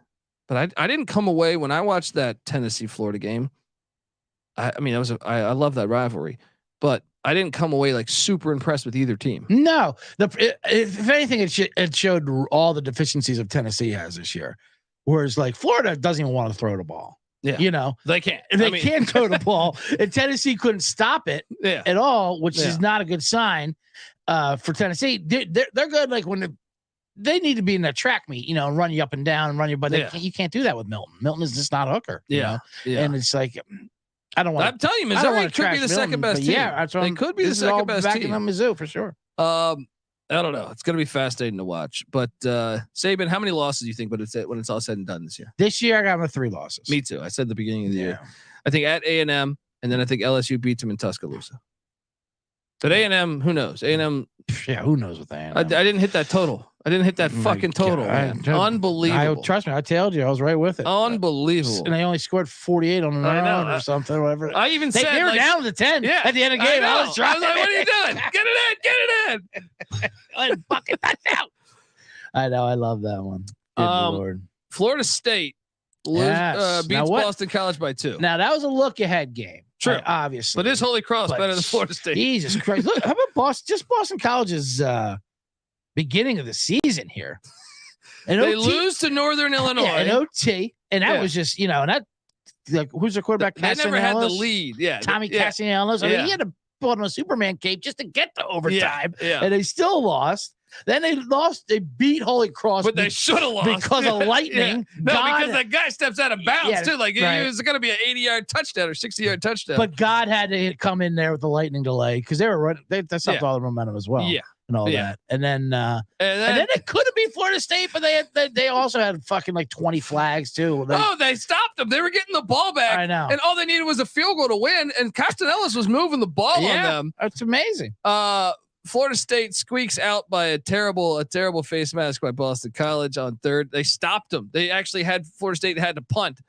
but I didn't come away when I watched that Tennessee Florida game. I love that rivalry, but I didn't come away like super impressed with either team. No, if anything, it showed all the deficiencies of Tennessee has this year. Whereas like Florida doesn't even want to throw the ball. Yeah. They can't. They can't throw the ball. And Tennessee couldn't stop it at all, which is not a good sign for Tennessee. They're good like when they need to be in that track meet, and run you up and down and run you, but you can't do that with Milton. Milton is just not a hooker. You know? And it's like I don't want. I'm telling you, Missouri could be the second best team. Yeah, they could be the second best team. Backing on Mizzou for sure. I don't know. It's going to be fascinating to watch. But Saban, how many losses do you think when it's all said and done this year? This year, I got 3 losses. Me too. I said at the beginning of the year. I think at A&M, and then I think LSU beats them in Tuscaloosa. But A&M, who knows? A&M. Yeah, who knows what they I didn't hit that total. I didn't hit that fucking total. Man. Unbelievable. Trust me, I told you, I was right with it. Unbelievable. And they only scored 48 on the round or something, whatever. I even said they were like, down to 10 at the end of the game. I was like, what are you doing? Get it in. I fucking touchdown. I know. I love that one. Good Lord. Florida State beats Boston College by 2. Now, that was a look-ahead game. True. Obviously. But is Holy Cross better than Florida State? Jesus Christ. Look, how about Boston College's beginning of the season here? They lose to Northern Illinois. Yeah, an OT. And that was just, and that, like, who's their quarterback? They never had the lead. Yeah. Tommy Castellanos. I mean, he had to put on a Superman cape just to get to overtime. And they still lost. Then they lost. They beat Holy Cross, but they should have lost because of lightning. No, because that guy steps out of bounds too. Like it was going to be an 80-yard touchdown or 60-yard touchdown. But God had to come in there with the lightning delay because they were running. They stopped all the momentum as well. Yeah, and all that. And then it could have been Florida State, but they also had fucking like 20 flags too. They stopped them. They were getting the ball back. I know. And all they needed was a field goal to win. And Castellanos was moving the ball on them. That's amazing. Florida State squeaks out by a terrible face mask by Boston College on third. They stopped them. They actually Florida State had to punt,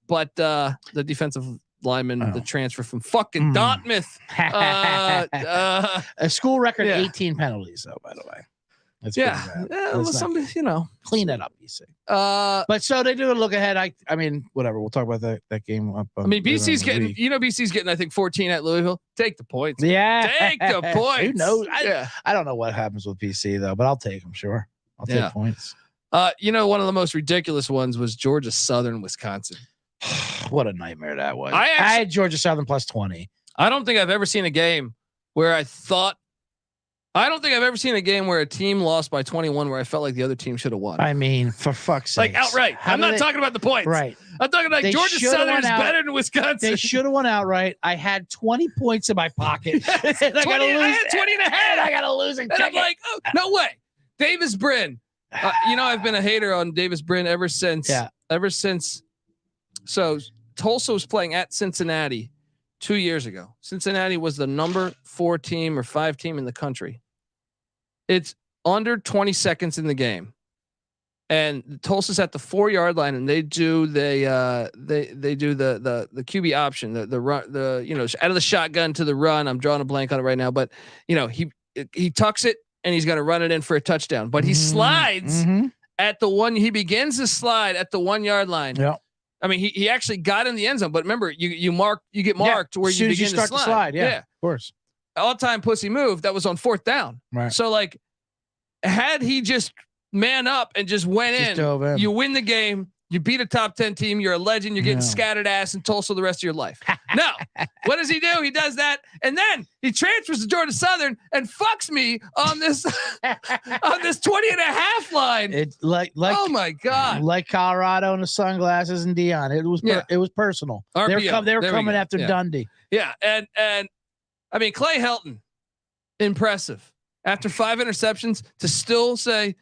but the defensive lineman, the transfer from fucking Dartmouth, a school record 18 penalties though, by the way. That's somebody, clean that up, you see. But so they do a look ahead. I mean, whatever. We'll talk about that game up. I mean, BC's getting, BC's getting, I think 14 at Louisville. Take the points. Yeah, take the points. Who knows? I don't know what happens with BC though, but I'll take them. Sure, I'll take points. One of the most ridiculous ones was Georgia Southern, Wisconsin. What a nightmare that was. I had Georgia Southern plus 20. I don't think I've ever seen a game where I don't think I've ever seen a game where a team lost by 21 where I felt like the other team should have won. I mean, for fuck's sake. Like outright. I'm not talking about the points. Right. I'm talking like Georgia Southern is better than Wisconsin. They should have won outright. I had 20 points in my pocket. I had 20 and a half. I got to lose. And I'm like, no way. Davis Brin. I've been a hater on Davis Brin ever since. Yeah. Ever since. So Tulsa was playing at Cincinnati 2 years ago. Cincinnati was the number 4 team or 5 team in the country. It's under 20 seconds in the game, and Tulsa's at the 4-yard line, and they do the QB option, the run, out of the shotgun to the run. I'm drawing a blank on it right now, but he tucks it and he's going to run it in for a touchdown, but he slides at the one. He begins to slide at the 1-yard line. Yeah. I mean, he actually got in the end zone, but remember, you get marked where you begin to slide. Yeah, of course. All-time pussy move. That was on 4th down. Right. So like, had he just man up and just went in, you win the game. You beat a top 10 team. You're a legend. You're getting scattered ass in Tulsa the rest of your life. No, what does he do? He does that, and then he transfers to Georgia Southern and fucks me on this 20 and a half line. It's like oh my god, like Colorado and the sunglasses and Dion. It was personal. RPO. They were coming after Dundee. Yeah, and I mean Clay Helton, impressive. After 5 interceptions, to still say,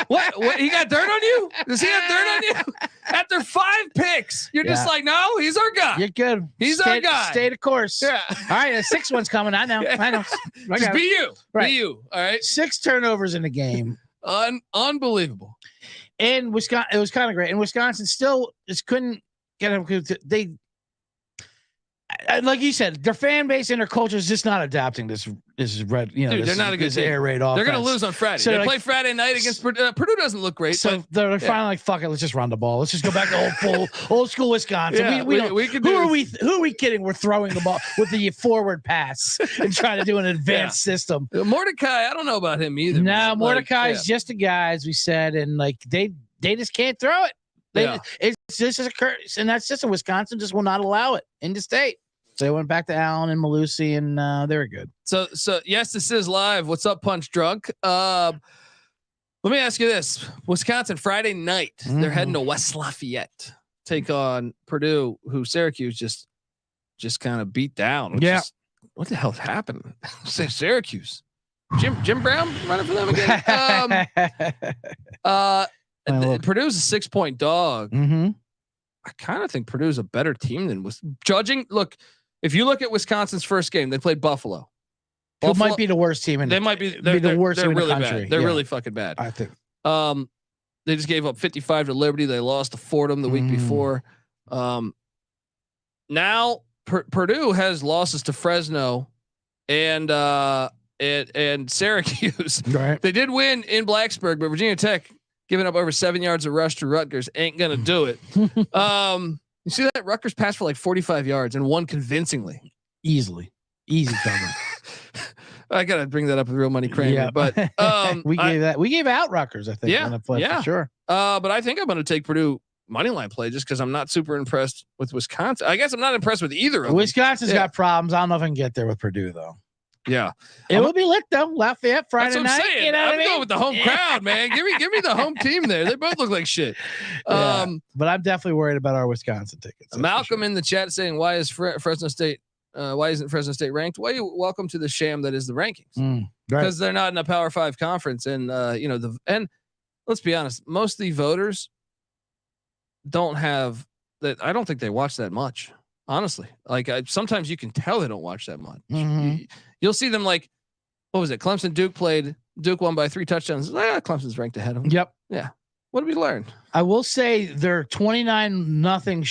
what? He got dirt on you? Does he have dirt on you? After 5 picks, you're just like, no, he's our guy. You're good. He's our guy. Stay the course. Yeah. All right, the 6th one's coming. I know. Just be you. Right. Be you. All right. 6 turnovers in the game. Unbelievable. And Wisconsin, it was kind of great. And Wisconsin still just couldn't get them. They, like you said, their fan base and their culture is just not adapting this red. Dude, they're not a good air raid offense. They're going to lose on Friday. So they play Friday night against Purdue. Purdue doesn't look great. So they're finally like, fuck it, let's just run the ball. Let's just go back to old school Wisconsin. Yeah, we can who are we kidding? We're throwing the ball with the forward pass and trying to do an advanced system. Mordecai, I don't know about him either. No, Mordecai is just a guy, as we said, and like they just can't throw it. It's just a curse, and that's just a Wisconsin just will not allow it in the state. So they went back to Allen and Malusi, and they were good. So yes, this is live. What's up, Punch Drunk? Let me ask you this: Wisconsin Friday night, they're heading to West Lafayette, take on Purdue, who Syracuse just kind of beat down. What the hell's happened? Say Syracuse. Jim Brown running for them again. Purdue's a 6-point dog. I kind of think Purdue's a better team than was judging. Look, if you look at Wisconsin's first game, they played Buffalo. Who might be the worst team in They might be the worst they're team in really the country. bad. They're Yeah. really fucking bad. I think. They just gave up 55 to Liberty. They lost to Fordham the week before. Now Purdue has losses to Fresno and Syracuse. Right. They did win in Blacksburg, but Virginia Tech giving up over 7 yards of rush to Rutgers ain't gonna do it. You see that Rutgers passed for like 45 yards and won convincingly. Easy cover. I gotta bring that up with Real Money Kramer, Yeah. but we gave out Rutgers, I think. Yeah, on the play, yeah. for sure. But I think I'm gonna take Purdue money line play just because I'm not super impressed with Wisconsin. I guess I'm not impressed with either of them. Wisconsin's got problems. I don't know if I can get there with Purdue though. Yeah, It will be lit though. Lafayette Friday that's what I'm night. saying. You know what I I'm mean? going with the home crowd, man. Give me the home team there. They both look like shit. Yeah. But I'm definitely worried about our Wisconsin tickets. that's for Malcolm sure. in the chat saying, "Why is Fresno State? Why isn't Fresno State ranked? Well, welcome to the sham that is the rankings Right. because they're not in a Power 5 conference, and and let's be honest, most of the voters don't have that. I don't think they watch that much, honestly. Like sometimes you can tell they don't watch that much. Mhm. You'll see them like, what was it? Clemson Duke played. Duke won by 3 touchdowns. Clemson's ranked ahead of them. Yep. What did we learn? I will say their 29-0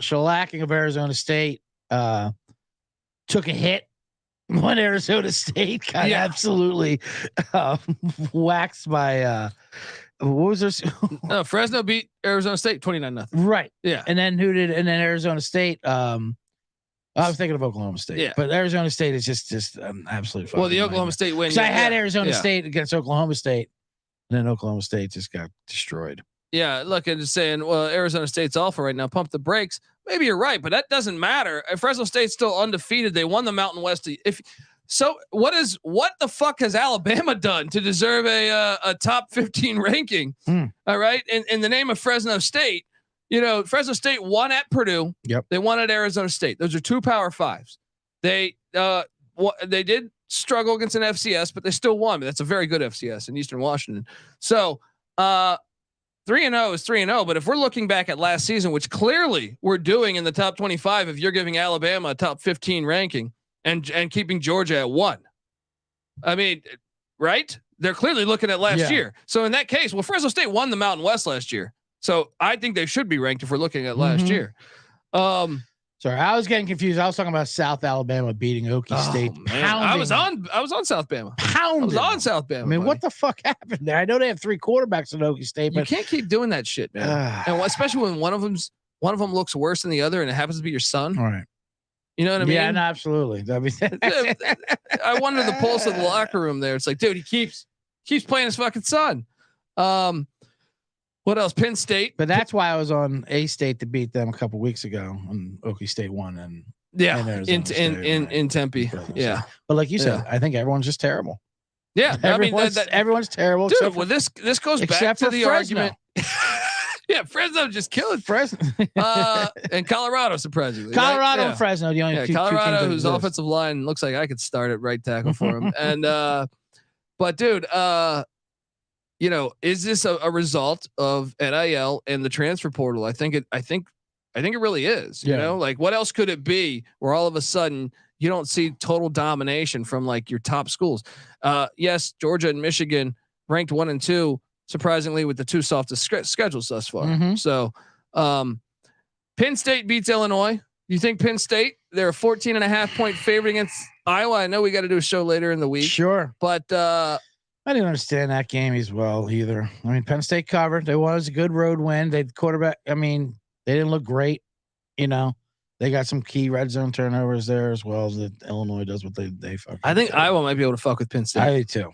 shellacking of Arizona State took a hit when Arizona State got absolutely waxed by what was this? No, Fresno beat Arizona State 29-0. Right. Yeah. And then and then Arizona State I was thinking of Oklahoma State. Yeah. But Arizona State is just absolutely fucking Well, the Oklahoma State win. because I had Arizona yeah. State against Oklahoma State, and then Oklahoma State just got destroyed. Yeah, look, and just saying, well, Arizona State's awful right now. Pump the brakes. Maybe you're right, but that doesn't matter. Fresno State's still undefeated. They won the Mountain West. What the fuck has Alabama done to deserve a top 15 ranking? All right, in the name of Fresno State, Fresno State won at Purdue. Yep. They won at Arizona State. Those are 2 Power 5s. They did struggle against an FCS, but they still won. But that's a very good FCS in Eastern Washington. So 3-0 is 3-0. But if we're looking back at last season, which clearly we're doing in the top 25, if you're giving Alabama a top 15 ranking and keeping Georgia at 1, I mean, right? They're clearly looking at last year. So in that case, Fresno State won the Mountain West last year. So I think they should be ranked if we're looking at last year. Sorry, I was getting confused. I was talking about South Alabama beating Okie State. I was on South Bama. I was on South Bama. I mean, what the fuck happened there? I know they have 3 quarterbacks in Okie State, You but can't keep doing that shit, man. And especially when one of them looks worse than the other, and it happens to be your son. all right. You know what I mean? Yeah, no, absolutely. I mean, I wonder the pulse of the locker room there. It's like, dude, he keeps playing his fucking son. What else? Penn State. but that's why I was on A State to beat them a couple weeks ago, and Okie State won. And Yeah, and Arizona in State, in Tempe. Incredible. Yeah, but like you said, I think everyone's just terrible. yeah. I mean, Everyone's terrible. dude. except Well, this goes back except to for the Fresno. argument. Yeah, Fresno just killed. Fresno, And Colorado, surprisingly. right? Colorado, Yeah. and Fresno. The only Yeah, two Colorado, teams that whose exist. offensive line looks like I could start at right tackle for him. And but dude, is this a result of NIL and the transfer portal? I think it really is. You Yeah. know, like what else could it be where all of a sudden you don't see total domination from like your top schools? Yes, Georgia and Michigan ranked 1 and 2, surprisingly, with the 2 softest schedules thus far. Mhm. So, Penn State beats Illinois. You think Penn State? They're a 14.5-point favorite against Iowa. I know we got to do a show later in the week, Sure. but I didn't understand that game as well either. I mean, Penn State covered. It was a good road win. They quarterback. I mean, they didn't look great. They got some key red zone turnovers there as well as that Illinois does what they fucking. I think do. Iowa might be able to fuck with Penn State. I do too.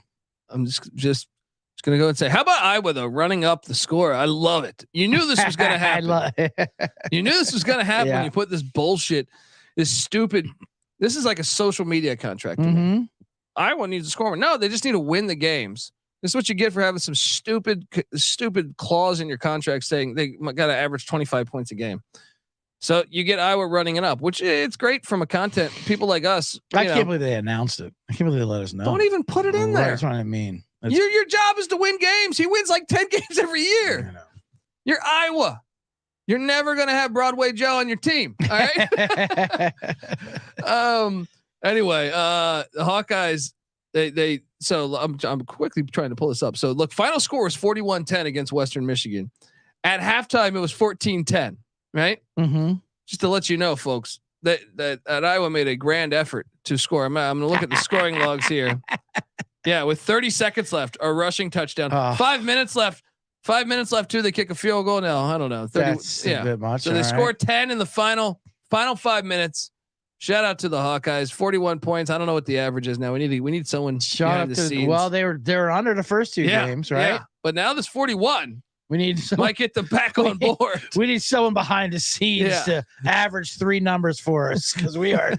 I'm just gonna go and say, how about Iowa though, running up the score? I love it. You knew this was gonna happen. You knew this was gonna happen when Yeah. you put this bullshit, this stupid. This is like a social media contract. to me. Mm-hmm. Iowa needs to score more. No, they just need to win the games. This is what you get for having some stupid clause in your contract saying they got to average 25 points a game. So you get Iowa running it up, which it's great from a content. People like us, I can't believe they announced it. I can't believe they let us know. don't even put it in Right, there. That's what I mean. That's- Your job is to win games. He wins like 10 games every I year. know. You're Iowa. You're never gonna have Broadway Joe on your team. All right. Anyway, the Hawkeyes. So I'm quickly trying to pull this up. So look, final score was 41-10 against Western Michigan. At halftime, it was 14-10. Right. Mm-hmm. Just to let you know, folks, that Iowa made a grand effort to score. I'm going to look at the scoring logs here. Yeah, with 30 seconds left, a rushing touchdown. 5 minutes left. 5 minutes left too. They kick a field goal. No, I don't know. 30, That's a bit much. So they scored 10 in the final 5 minutes. Shout out to the Hawkeyes. 41 points. I don't know what the average is now. We need someone. Shout out to well, they were under the first two games, right? Yeah. But now this 41. We need might get them back on board. We need someone behind the scenes to average 3 numbers for us because we are.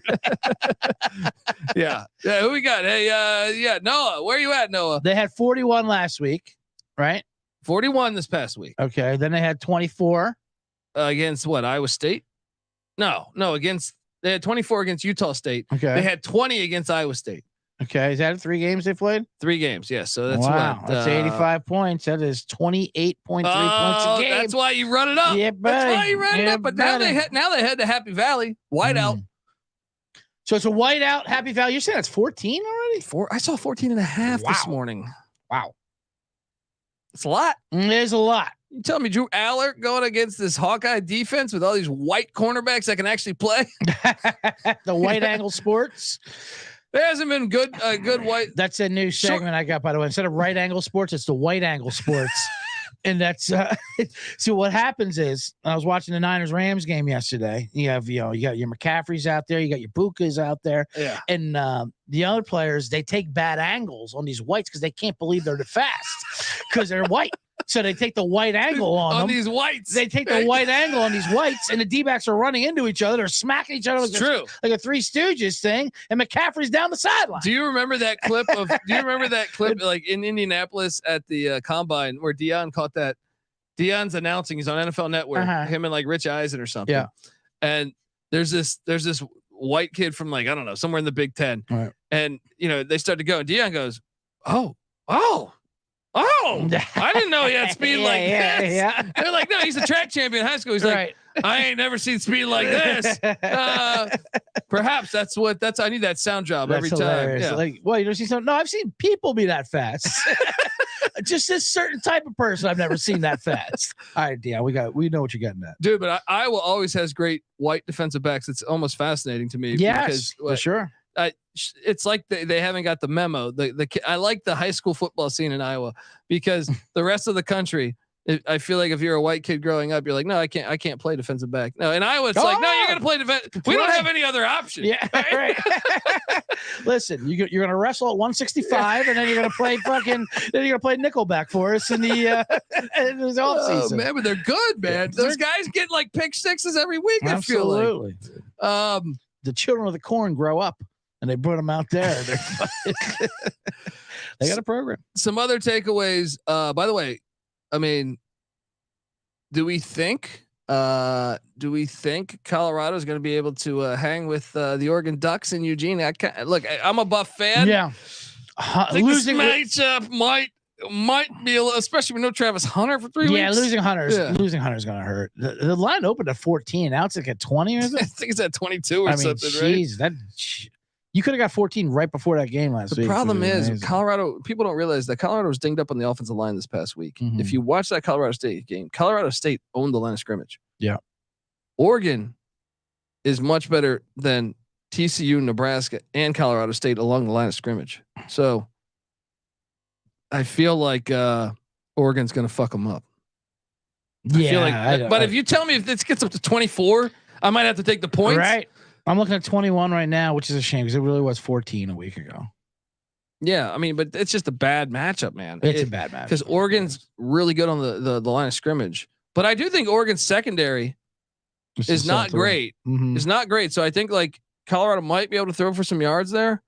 Yeah. Who we got? Hey, Noah. Where you at, Noah? They had 41 last week, right? 41 this past week. Okay. Then they had 24 against what? Iowa State? No. They had 24 against Utah State. Okay. They had 20 against Iowa State. Okay. Is that 3 games they played? 3 games. Yes. Yeah, so that's that's 85 points. That is 28.3 points a game. That's why you run it up. Yeah, buddy. That's why you run it up. But now they head to Happy Valley. Whiteout. So it's a whiteout Happy Valley. You're saying that's 14 already? I saw 14.5 this morning. Wow. It's a lot. There's a lot. You tell me Drew Aller going against this Hawkeye defense with all these white cornerbacks that can actually play? The White Angle Sports. There hasn't been good white. That's a new segment I got, by the way. Instead of Right Angle Sports, it's the White Angle Sports. And that's so what happens is I was watching the Niners-Rams game yesterday. You got your McCaffreys out there, you got your Bukas out there. Yeah. And the other players, they take bad angles on these whites because they can't believe they're the fast because they're white. So they take the white angle on them. These whites. They take the white angle on these whites, and the D-backs are running into each other. They're smacking each other like a Three Stooges thing, and McCaffrey's down the sideline. Do you remember that clip like in Indianapolis at the combine where Dion caught that? Dion's announcing, he's on NFL Network, him and like Rich Eisen or something. Yeah. And there's this white kid from like, I don't know, somewhere in the Big Ten. Right. And they start to go, and Dion goes, Oh, I didn't know he had speed like this. Yeah. They're like, no, he's a track champion in high school. He's like, I ain't never seen speed like this. Perhaps I need that sound job every time. Yeah. Like, well, you don't see something. No, I've seen people be that fast. Just this certain type of person I've never seen that fast. All right, Dion, we know what you're getting at. Dude, but Iowa always has great white defensive backs. It's almost fascinating to me. Yes, for sure. It's like they haven't got the memo. I like the high school football scene in Iowa because the rest of the country, I feel like if you're a white kid growing up, you're like, no, I can't play defensive back. No, in Iowa, it's like, no, you're gonna play defense. We don't have any other option. Yeah, right. Listen, you're gonna wrestle at 165, and then you're gonna play nickelback for us in the offseason. Oh man, but they're good, man. Those guys get like pick sixes every week. Absolutely. I feel like. The children of the corn grow up. And they put them out there. They got a program. Some other takeaways. By the way, I mean, do we think Colorado is going to be able to hang with the Oregon Ducks in Eugene? I'm a Buff fan. Yeah, losing matchup might be a little, especially with no Travis Hunter for 3 weeks. Yeah, losing Hunter's going to hurt. The line opened at 14. Now it's like at 20 or something. I think it's at 22 or something. Geez, right? You could have got 14 right before that game last week. The problem is Colorado. People don't realize that Colorado was dinged up on the offensive line this past week. Mm-hmm. If you watch that Colorado State game, Colorado State owned the line of scrimmage. Yeah. Oregon is much better than TCU, Nebraska, and Colorado State along the line of scrimmage. So I feel like Oregon's going to fuck them up. Yeah. But if you tell me if this gets up to 24, I might have to take the points. Right. I'm looking at 21 right now, which is a shame because it really was 14 a week ago. Yeah, I mean, but it's just a bad matchup, man. It's a bad matchup because Oregon's really good on the line of scrimmage. But I do think Oregon's secondary is not great. Mm-hmm. It's not great. So I think like Colorado might be able to throw for some yards there,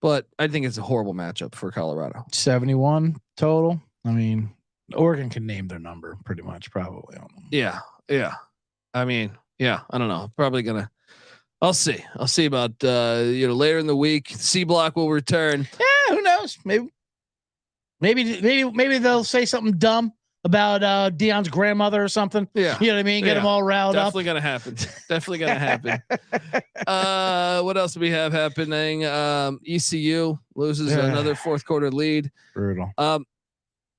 but I think it's a horrible matchup for Colorado. 71 total. I mean, Oregon can name their number pretty much, probably. Yeah. I mean, yeah. I don't know. Probably gonna. I'll see about later in the week. C Block will return. Yeah, who knows? Maybe they'll say something dumb about Deion's grandmother or something. Yeah. You know what I mean? Get them all riled Definitely gonna happen. Definitely gonna happen. What else do we have happening? ECU loses another fourth quarter lead. Brutal.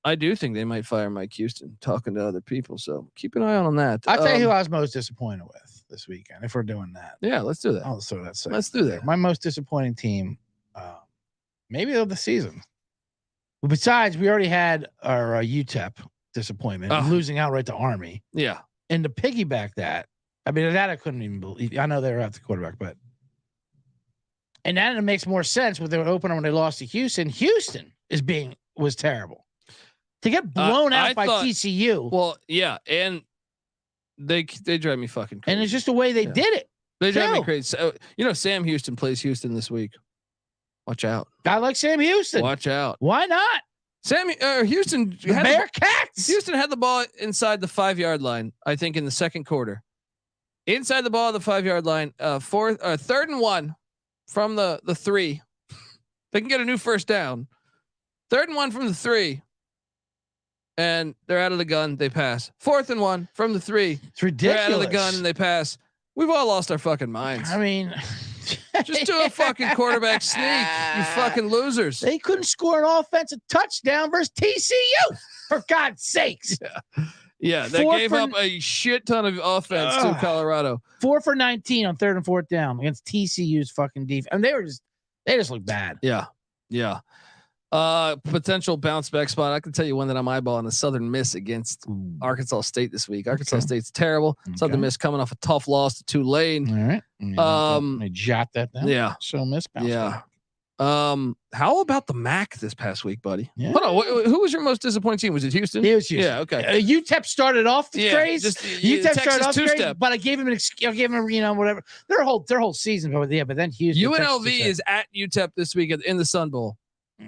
I do think they might fire Mike Houston, talking to other people. So keep an eye on that. I'll tell you who I was most disappointed with this weekend. If we're doing that, Yeah, let's do that. I'll throw that. Let's do that. My most disappointing team, maybe of the season. Well, besides, we already had our UTEP disappointment, losing outright to Army. Yeah. And to piggyback that, I mean, that I couldn't even believe. I know they were at the quarterback, but and then it makes more sense with their opener when they lost to Houston. Houston was terrible. To get blown out by TCU. Well, yeah, and they drive me fucking crazy. And it's just the way they did it. They drive me crazy. So, Sam Houston plays Houston this week. Watch out. I like Sam Houston. Watch out. Why not? Houston had Bearcats. Houston had the ball inside the 5-yard line, I think, in the second quarter. Inside the ball, the 5-yard line, 3rd and 1 from the 3. They can get a new first down. 3rd and 1 from the 3. And they're out of the gun. They pass. 4th and 1 from the 3. It's ridiculous. They're out of the gun and they pass. We've all lost our fucking minds. I mean, just do a fucking quarterback sneak, you fucking losers. They couldn't score an offensive touchdown versus TCU, for God's sakes. Yeah, they gave up a shit ton of offense to Colorado. 4 for 19 on 3rd and 4th down against TCU's fucking defense. And they just look bad. Yeah. Potential bounce back spot. I can tell you one that I'm eyeballing: a Southern Miss against Arkansas State this week. Arkansas State's terrible. Southern Miss coming off a tough loss to Tulane. All right. They jot that down. Yeah. So Miss bounce back. How about the MAC this past week, buddy? Yeah. Hold on. Who was your most disappointing team? Was it Houston? It was Houston. Yeah. Okay. UTEP started off the craze. UTEP started off two-step. but I gave him whatever their whole season. But then Houston. UNLV is at UTEP this week in the Sun Bowl.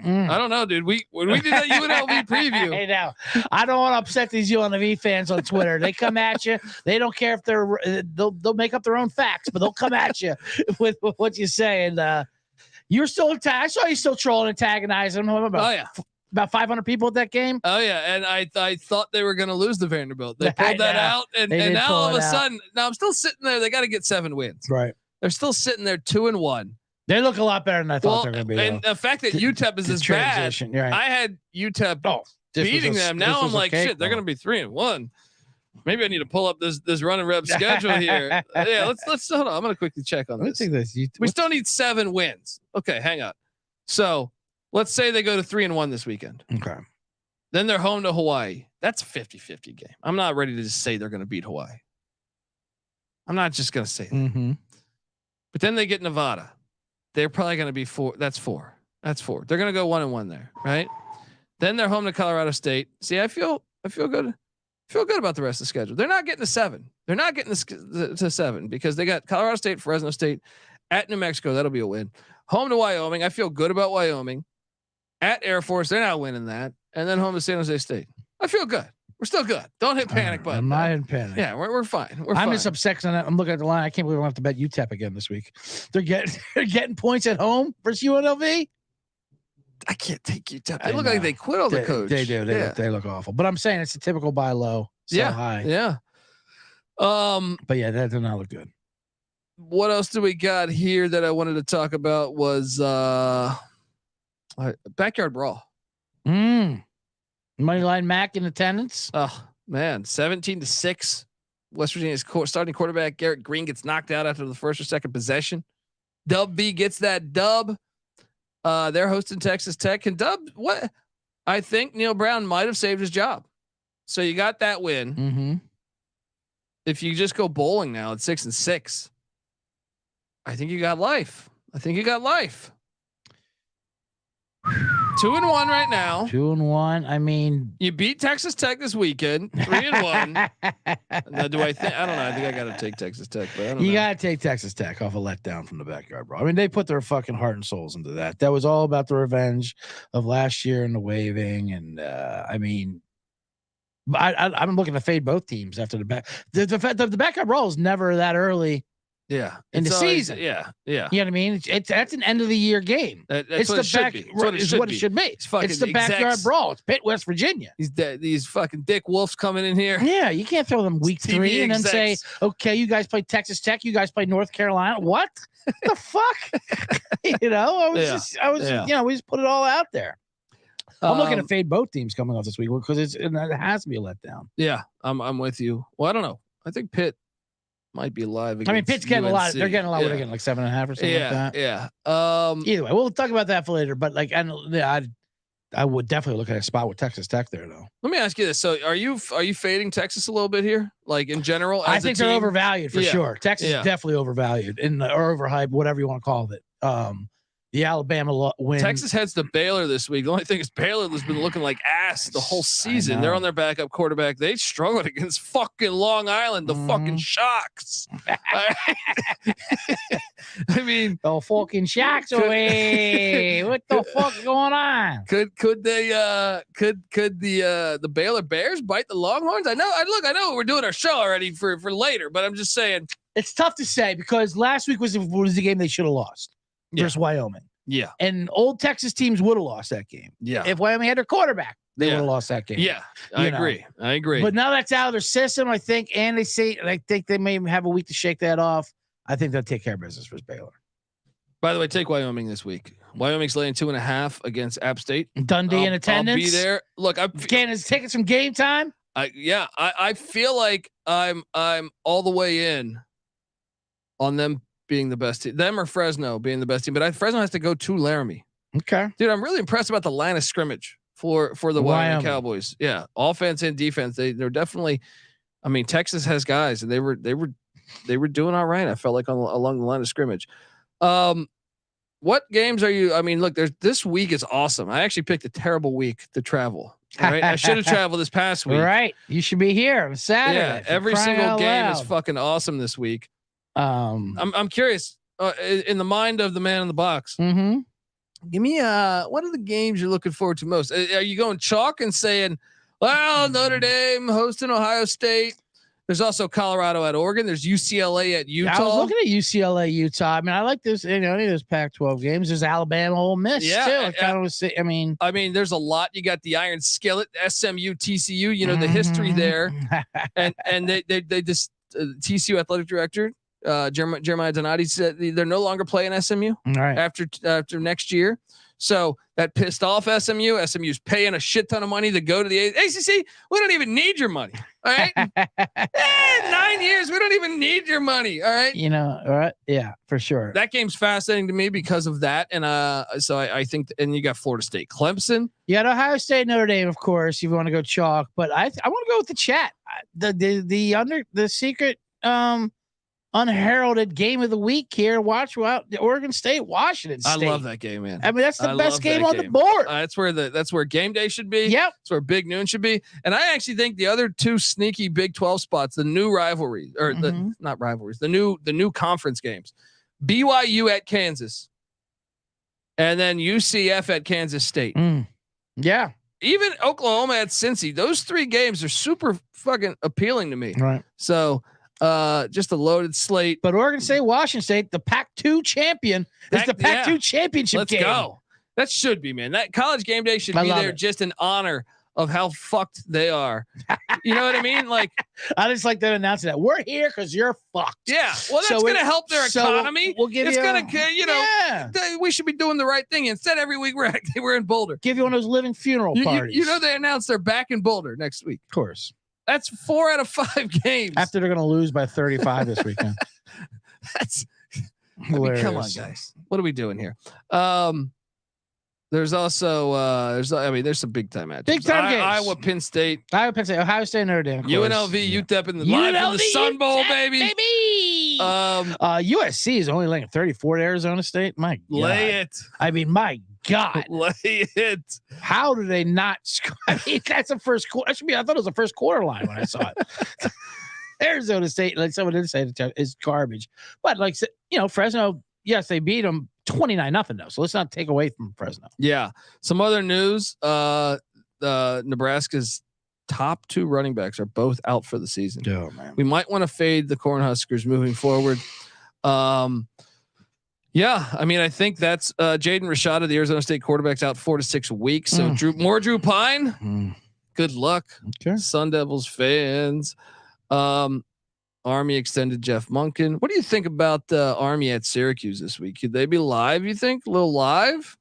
I don't know, dude. When we did that UNLV preview, I know. I don't want to upset these UNLV fans on Twitter. They come at you. They don't care if they'll make up their own facts, but they'll come at you with what you say. And you're still I saw you still trolling, antagonizing them. About 500 people at that game. Oh yeah, and I thought they were going to lose to Vanderbilt. They pulled that out, and now all of a sudden, now I'm still sitting there. They got to get 7 wins. Right. They're still sitting there 2-1. They look a lot better than I thought they were going to be. And the fact that UTEP is this bad, right. I had UTEP beating them. Now I'm like, shit, they're going to be 3-1. Maybe I need to pull up this run and rep schedule here. Yeah, let's hold on. I'm going to quickly check on this. We still need 7 wins. Okay, hang on. So let's say they go to 3-1 this weekend. Okay. Then they're home to Hawaii. That's a 50-50 game. I'm not ready to just say they're going to beat Hawaii. I'm not just going to say that. Mm-hmm. But then they get Nevada. They're probably going to be 4. That's 4. They're going to go 1-1 there, right? Then they're home to Colorado State. See, I feel good. Feel good about the rest of the schedule. They're not getting to 7. They're not getting to 7 because they got Colorado State, Fresno State, at New Mexico. That'll be a win. Home to Wyoming. I feel good about Wyoming. At Air Force, they're not winning that. And then home to San Jose State. I feel good. We're still good. Don't hit panic button. I'm not in panic. Yeah, we're fine. I'm just upset on that. I'm looking at the line. I can't believe I don't have to bet UTEP again this week. They're getting points at home versus UNLV. I can't take UTEP. They look like they quit on the coach. They do. They look awful. But I'm saying it's a typical buy low, sell high. Yeah. But yeah, that did not look good. What else do we got here that I wanted to talk about was backyard brawl. Moneyline Mac in attendance. Oh man, 17-6. West Virginia's starting quarterback Garrett Green gets knocked out after the first or second possession. Dub B gets that dub. They're hosting Texas Tech. And Dub, what? I think Neil Brown might have saved his job. So you got that win. Mm-hmm. If you just go bowling now at 6-6, I think you got life. 2-1 right now. 2-1. I mean, you beat Texas Tech this weekend. 3-1. Now, do I think? I don't know. I think I got to take Texas Tech, but I don't know. You got to take Texas Tech off a letdown from the backyard, bro. I mean, they put their fucking heart and souls into that. That was all about the revenge of last year and the waving. And I mean, I'm looking to fade both teams after the back. The backyard brawl is never that early Yeah. in the It's always- season. Yeah. Yeah. You know what I mean? That's an end of the year game. That's It's what the it should back. be. It's what it should be. It should be. It's fucking It's the backyard execs. brawl. It's Pitt, West Virginia. These fucking Dick Wolves coming in here. Yeah, you can't throw them week TV 3 and then say, execs. okay, you guys play Texas Tech, you guys play North Carolina. What the fuck? I was we just put it all out there. I'm looking to fade both teams coming off this week because it has to be a letdown. Yeah, I'm with you. Well, I don't know. I think Pitt might be alive. I mean, Pitt's getting a lot. UNC. They're getting a lot. Yeah. They're getting like 7.5 or something like that. Yeah. Either way, we'll talk about that for later. But like, I would definitely look at a spot with Texas Tech there, though. Let me ask you this: so, are you fading Texas a little bit here, like in general? I think they're overvalued for sure. Texas is definitely overvalued or overhyped, whatever you want to call it. The Alabama win. Texas heads to Baylor this week. The only thing is Baylor has been looking like ass the whole season. They're on their backup quarterback. They struggled against fucking Long Island, the fucking Sharks. I mean, the fucking Sharks away. What the fuck going on? Could the Baylor Bears bite the Longhorns? I know we're doing our show already for later, but I'm just saying it's tough to say because last week was the game they should have lost versus Wyoming. Yeah. And old Texas teams would have lost that game. Yeah. If Wyoming had their quarterback, they would have lost that game. Yeah. I agree. But now that's out of their system, I think, and I think they may have a week to shake that off. I think they'll take care of business for Baylor. By the way, take Wyoming this week. Wyoming's laying 2.5 against App State. Dundee in attendance. I'll be there. Look, I'm getting his tickets from Game Time. I feel like I'm all the way in on them being the best team, them or Fresno being the best team, but Fresno has to go to Laramie. Okay, dude, I'm really impressed about the line of scrimmage for the Wyoming Cowboys. Yeah, offense and defense, they're definitely. I mean, Texas has guys, and they were doing all right. I felt like along the line of scrimmage. What games are you? I mean, look, this week is awesome. I actually picked a terrible week to travel. Right, I should have traveled this past week. Right, you should be here on Saturday. Yeah, every single game is fucking awesome this week. I'm curious in the mind of the man in the box. Mm-hmm. Give me what are the games you're looking forward to most? Are you going chalk and saying, well, Notre Dame hosting Ohio State? There's also Colorado at Oregon. There's UCLA at Utah. I was looking at UCLA, Utah. I mean, I like this. Any of those Pac-12 games. There's Alabama, Ole Miss too. I kind of was. I mean, there's a lot. You got the Iron Skillet, SMU, TCU. You know the history there, and they just TCU athletic director. Jeremiah Donati said they're no longer playing SMU after next year. So that pissed off SMU. SMU's paying a shit ton of money to go to the ACC. We don't even need your money. All right. 9 years. We don't even need your money. All right. All right. Yeah, for sure. That game's fascinating to me because of that. And so I think, and you got Florida State, Clemson. You got Ohio State, Notre Dame, of course, if you want to go chalk, but I want to go with the chat. The secret, unheralded game of the week here. Watch out, the Oregon State, Washington State. I love that game, man. I mean, that's the best game on the board. That's where game day should be. Yep. That's where Big Noon should be. And I actually think the other two sneaky Big 12 spots, the new rivalry or not rivalries, the new conference games, BYU at Kansas, and then UCF at Kansas State. Yeah. Even Oklahoma at Cincy. Those 3 games are super fucking appealing to me. Right. So. Just a loaded slate. But Oregon State, Washington State, the Pac-2 champion is the Pac-2 championship game. Let's go. That should be, man. That college game day should be there just in honor of how fucked they are. You know what I mean? Like, I just like them announcing that we're here because you're fucked. Yeah. Well, that's going to help their economy. We'll give it's going to, we should be doing the right thing. Instead, every week we're in Boulder. Give you one of those living funeral parties. They announced they're back in Boulder next week. Of course. That's 4 out of 5 games. After they're going to lose by 35 this weekend. That's hilarious. Come on, guys. What are we doing here? There's also there's some big time matches. Big time games. Iowa, Penn State, Ohio State, Notre Dame. UNLV, UTEP in the live from the Sun Bowl, baby. USC is only laying 34 to Arizona State. My God. Lay it. I mean, my God. Lay it. How do they not score? I mean, that's a first quarter. I thought it was a first quarter line when I saw it. Arizona State, like someone did say, is garbage. But like, Fresno, yes, they beat them 29-0 though. So let's not take away from Fresno. Yeah. Some other news. Nebraska's top 2 running backs are both out for the season. Oh, man. We might want to fade the Cornhuskers moving forward. Yeah, I mean, I think that's Jaden Rashada, the Arizona State quarterback's out 4 to 6 weeks. So Drew Pine. Good luck, Sun Devils fans. Army extended Jeff Monken. What do you think about Army at Syracuse this week? Could they be live? You think a little live?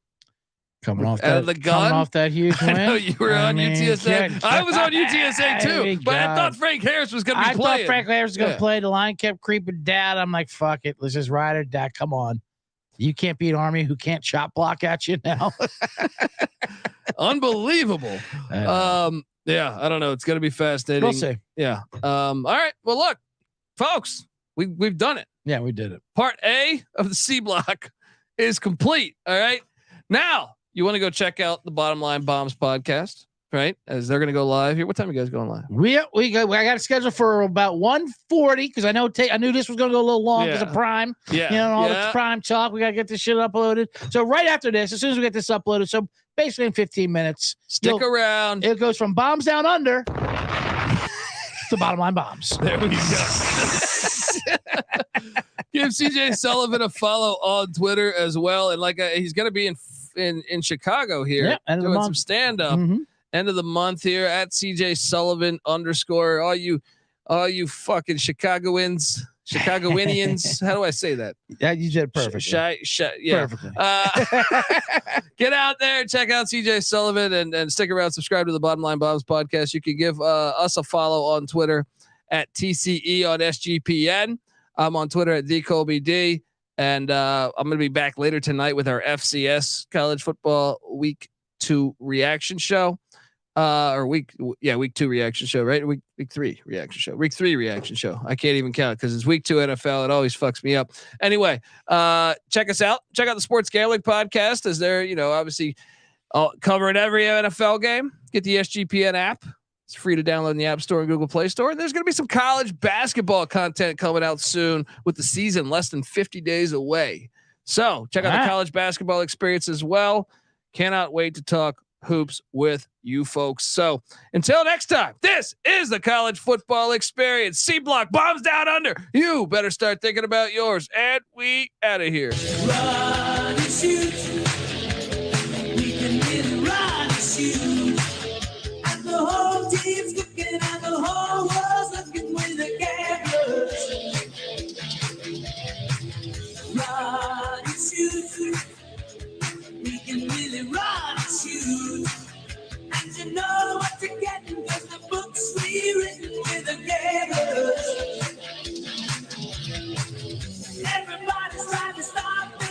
Coming off out of the gun, coming off that huge win. I know you were on UTSA. I was on UTSA too, but I thought Frank Harris was going to be playing. I thought Frank Harris was going to play. The line kept creeping down. I'm like, fuck it, let's just ride it down. Come on, you can't beat Army, who can't shot block at you now. Unbelievable. Yeah, I don't know. It's going to be fascinating. We'll see. Yeah. All right. Well, look, folks, we've done it. Yeah, we did it. Part A of the C block is complete. All right. Now you want to go check out the Bottom Line Bombs podcast, right? As they're going to go live here. What time are you guys going live? I got a schedule for about 1:40 because I knew this was going to go a little long because of Prime. Yeah. You know, all the Prime talk. We got to get this shit uploaded. So right after this, as soon as we get this uploaded, so basically in 15 minutes, stick around. It goes from Bombs Down Under to Bottom Line Bombs. There we go. Give CJ Sullivan a follow on Twitter as well, and he's going to be in Chicago here doing some stand up. End of the month here at CJ Sullivan _ all you fucking Chicagoans. How do I say that? Yeah, you did perfect. Yeah. Perfectly. Get out there, check out CJ Sullivan, and stick around. Subscribe to the Bottom Line Bombs podcast. You can give us a follow on Twitter at TCE on SGPN. I'm on Twitter at TheColbyD, and I'm going to be back later tonight with our FCS College Football Week 2 reaction show. Week 2 reaction show, right? Week 3 reaction show. Week 3 reaction show. I can't even count because it's week 2 NFL. It always fucks me up. Anyway, check us out. Check out the Sports Gambling Podcast, as they're obviously covering every NFL game. Get the SGPN app. It's free to download in the App Store and Google Play Store. And there's going to be some college basketball content coming out soon with the season less than 50 days away. So check out the college basketball experience as well. Cannot wait to talk hoops with you folks. So until next time, this is the college football experience. C Block, Bombs Down Under. You better start thinking about yours. And we out of here. Run and shoot.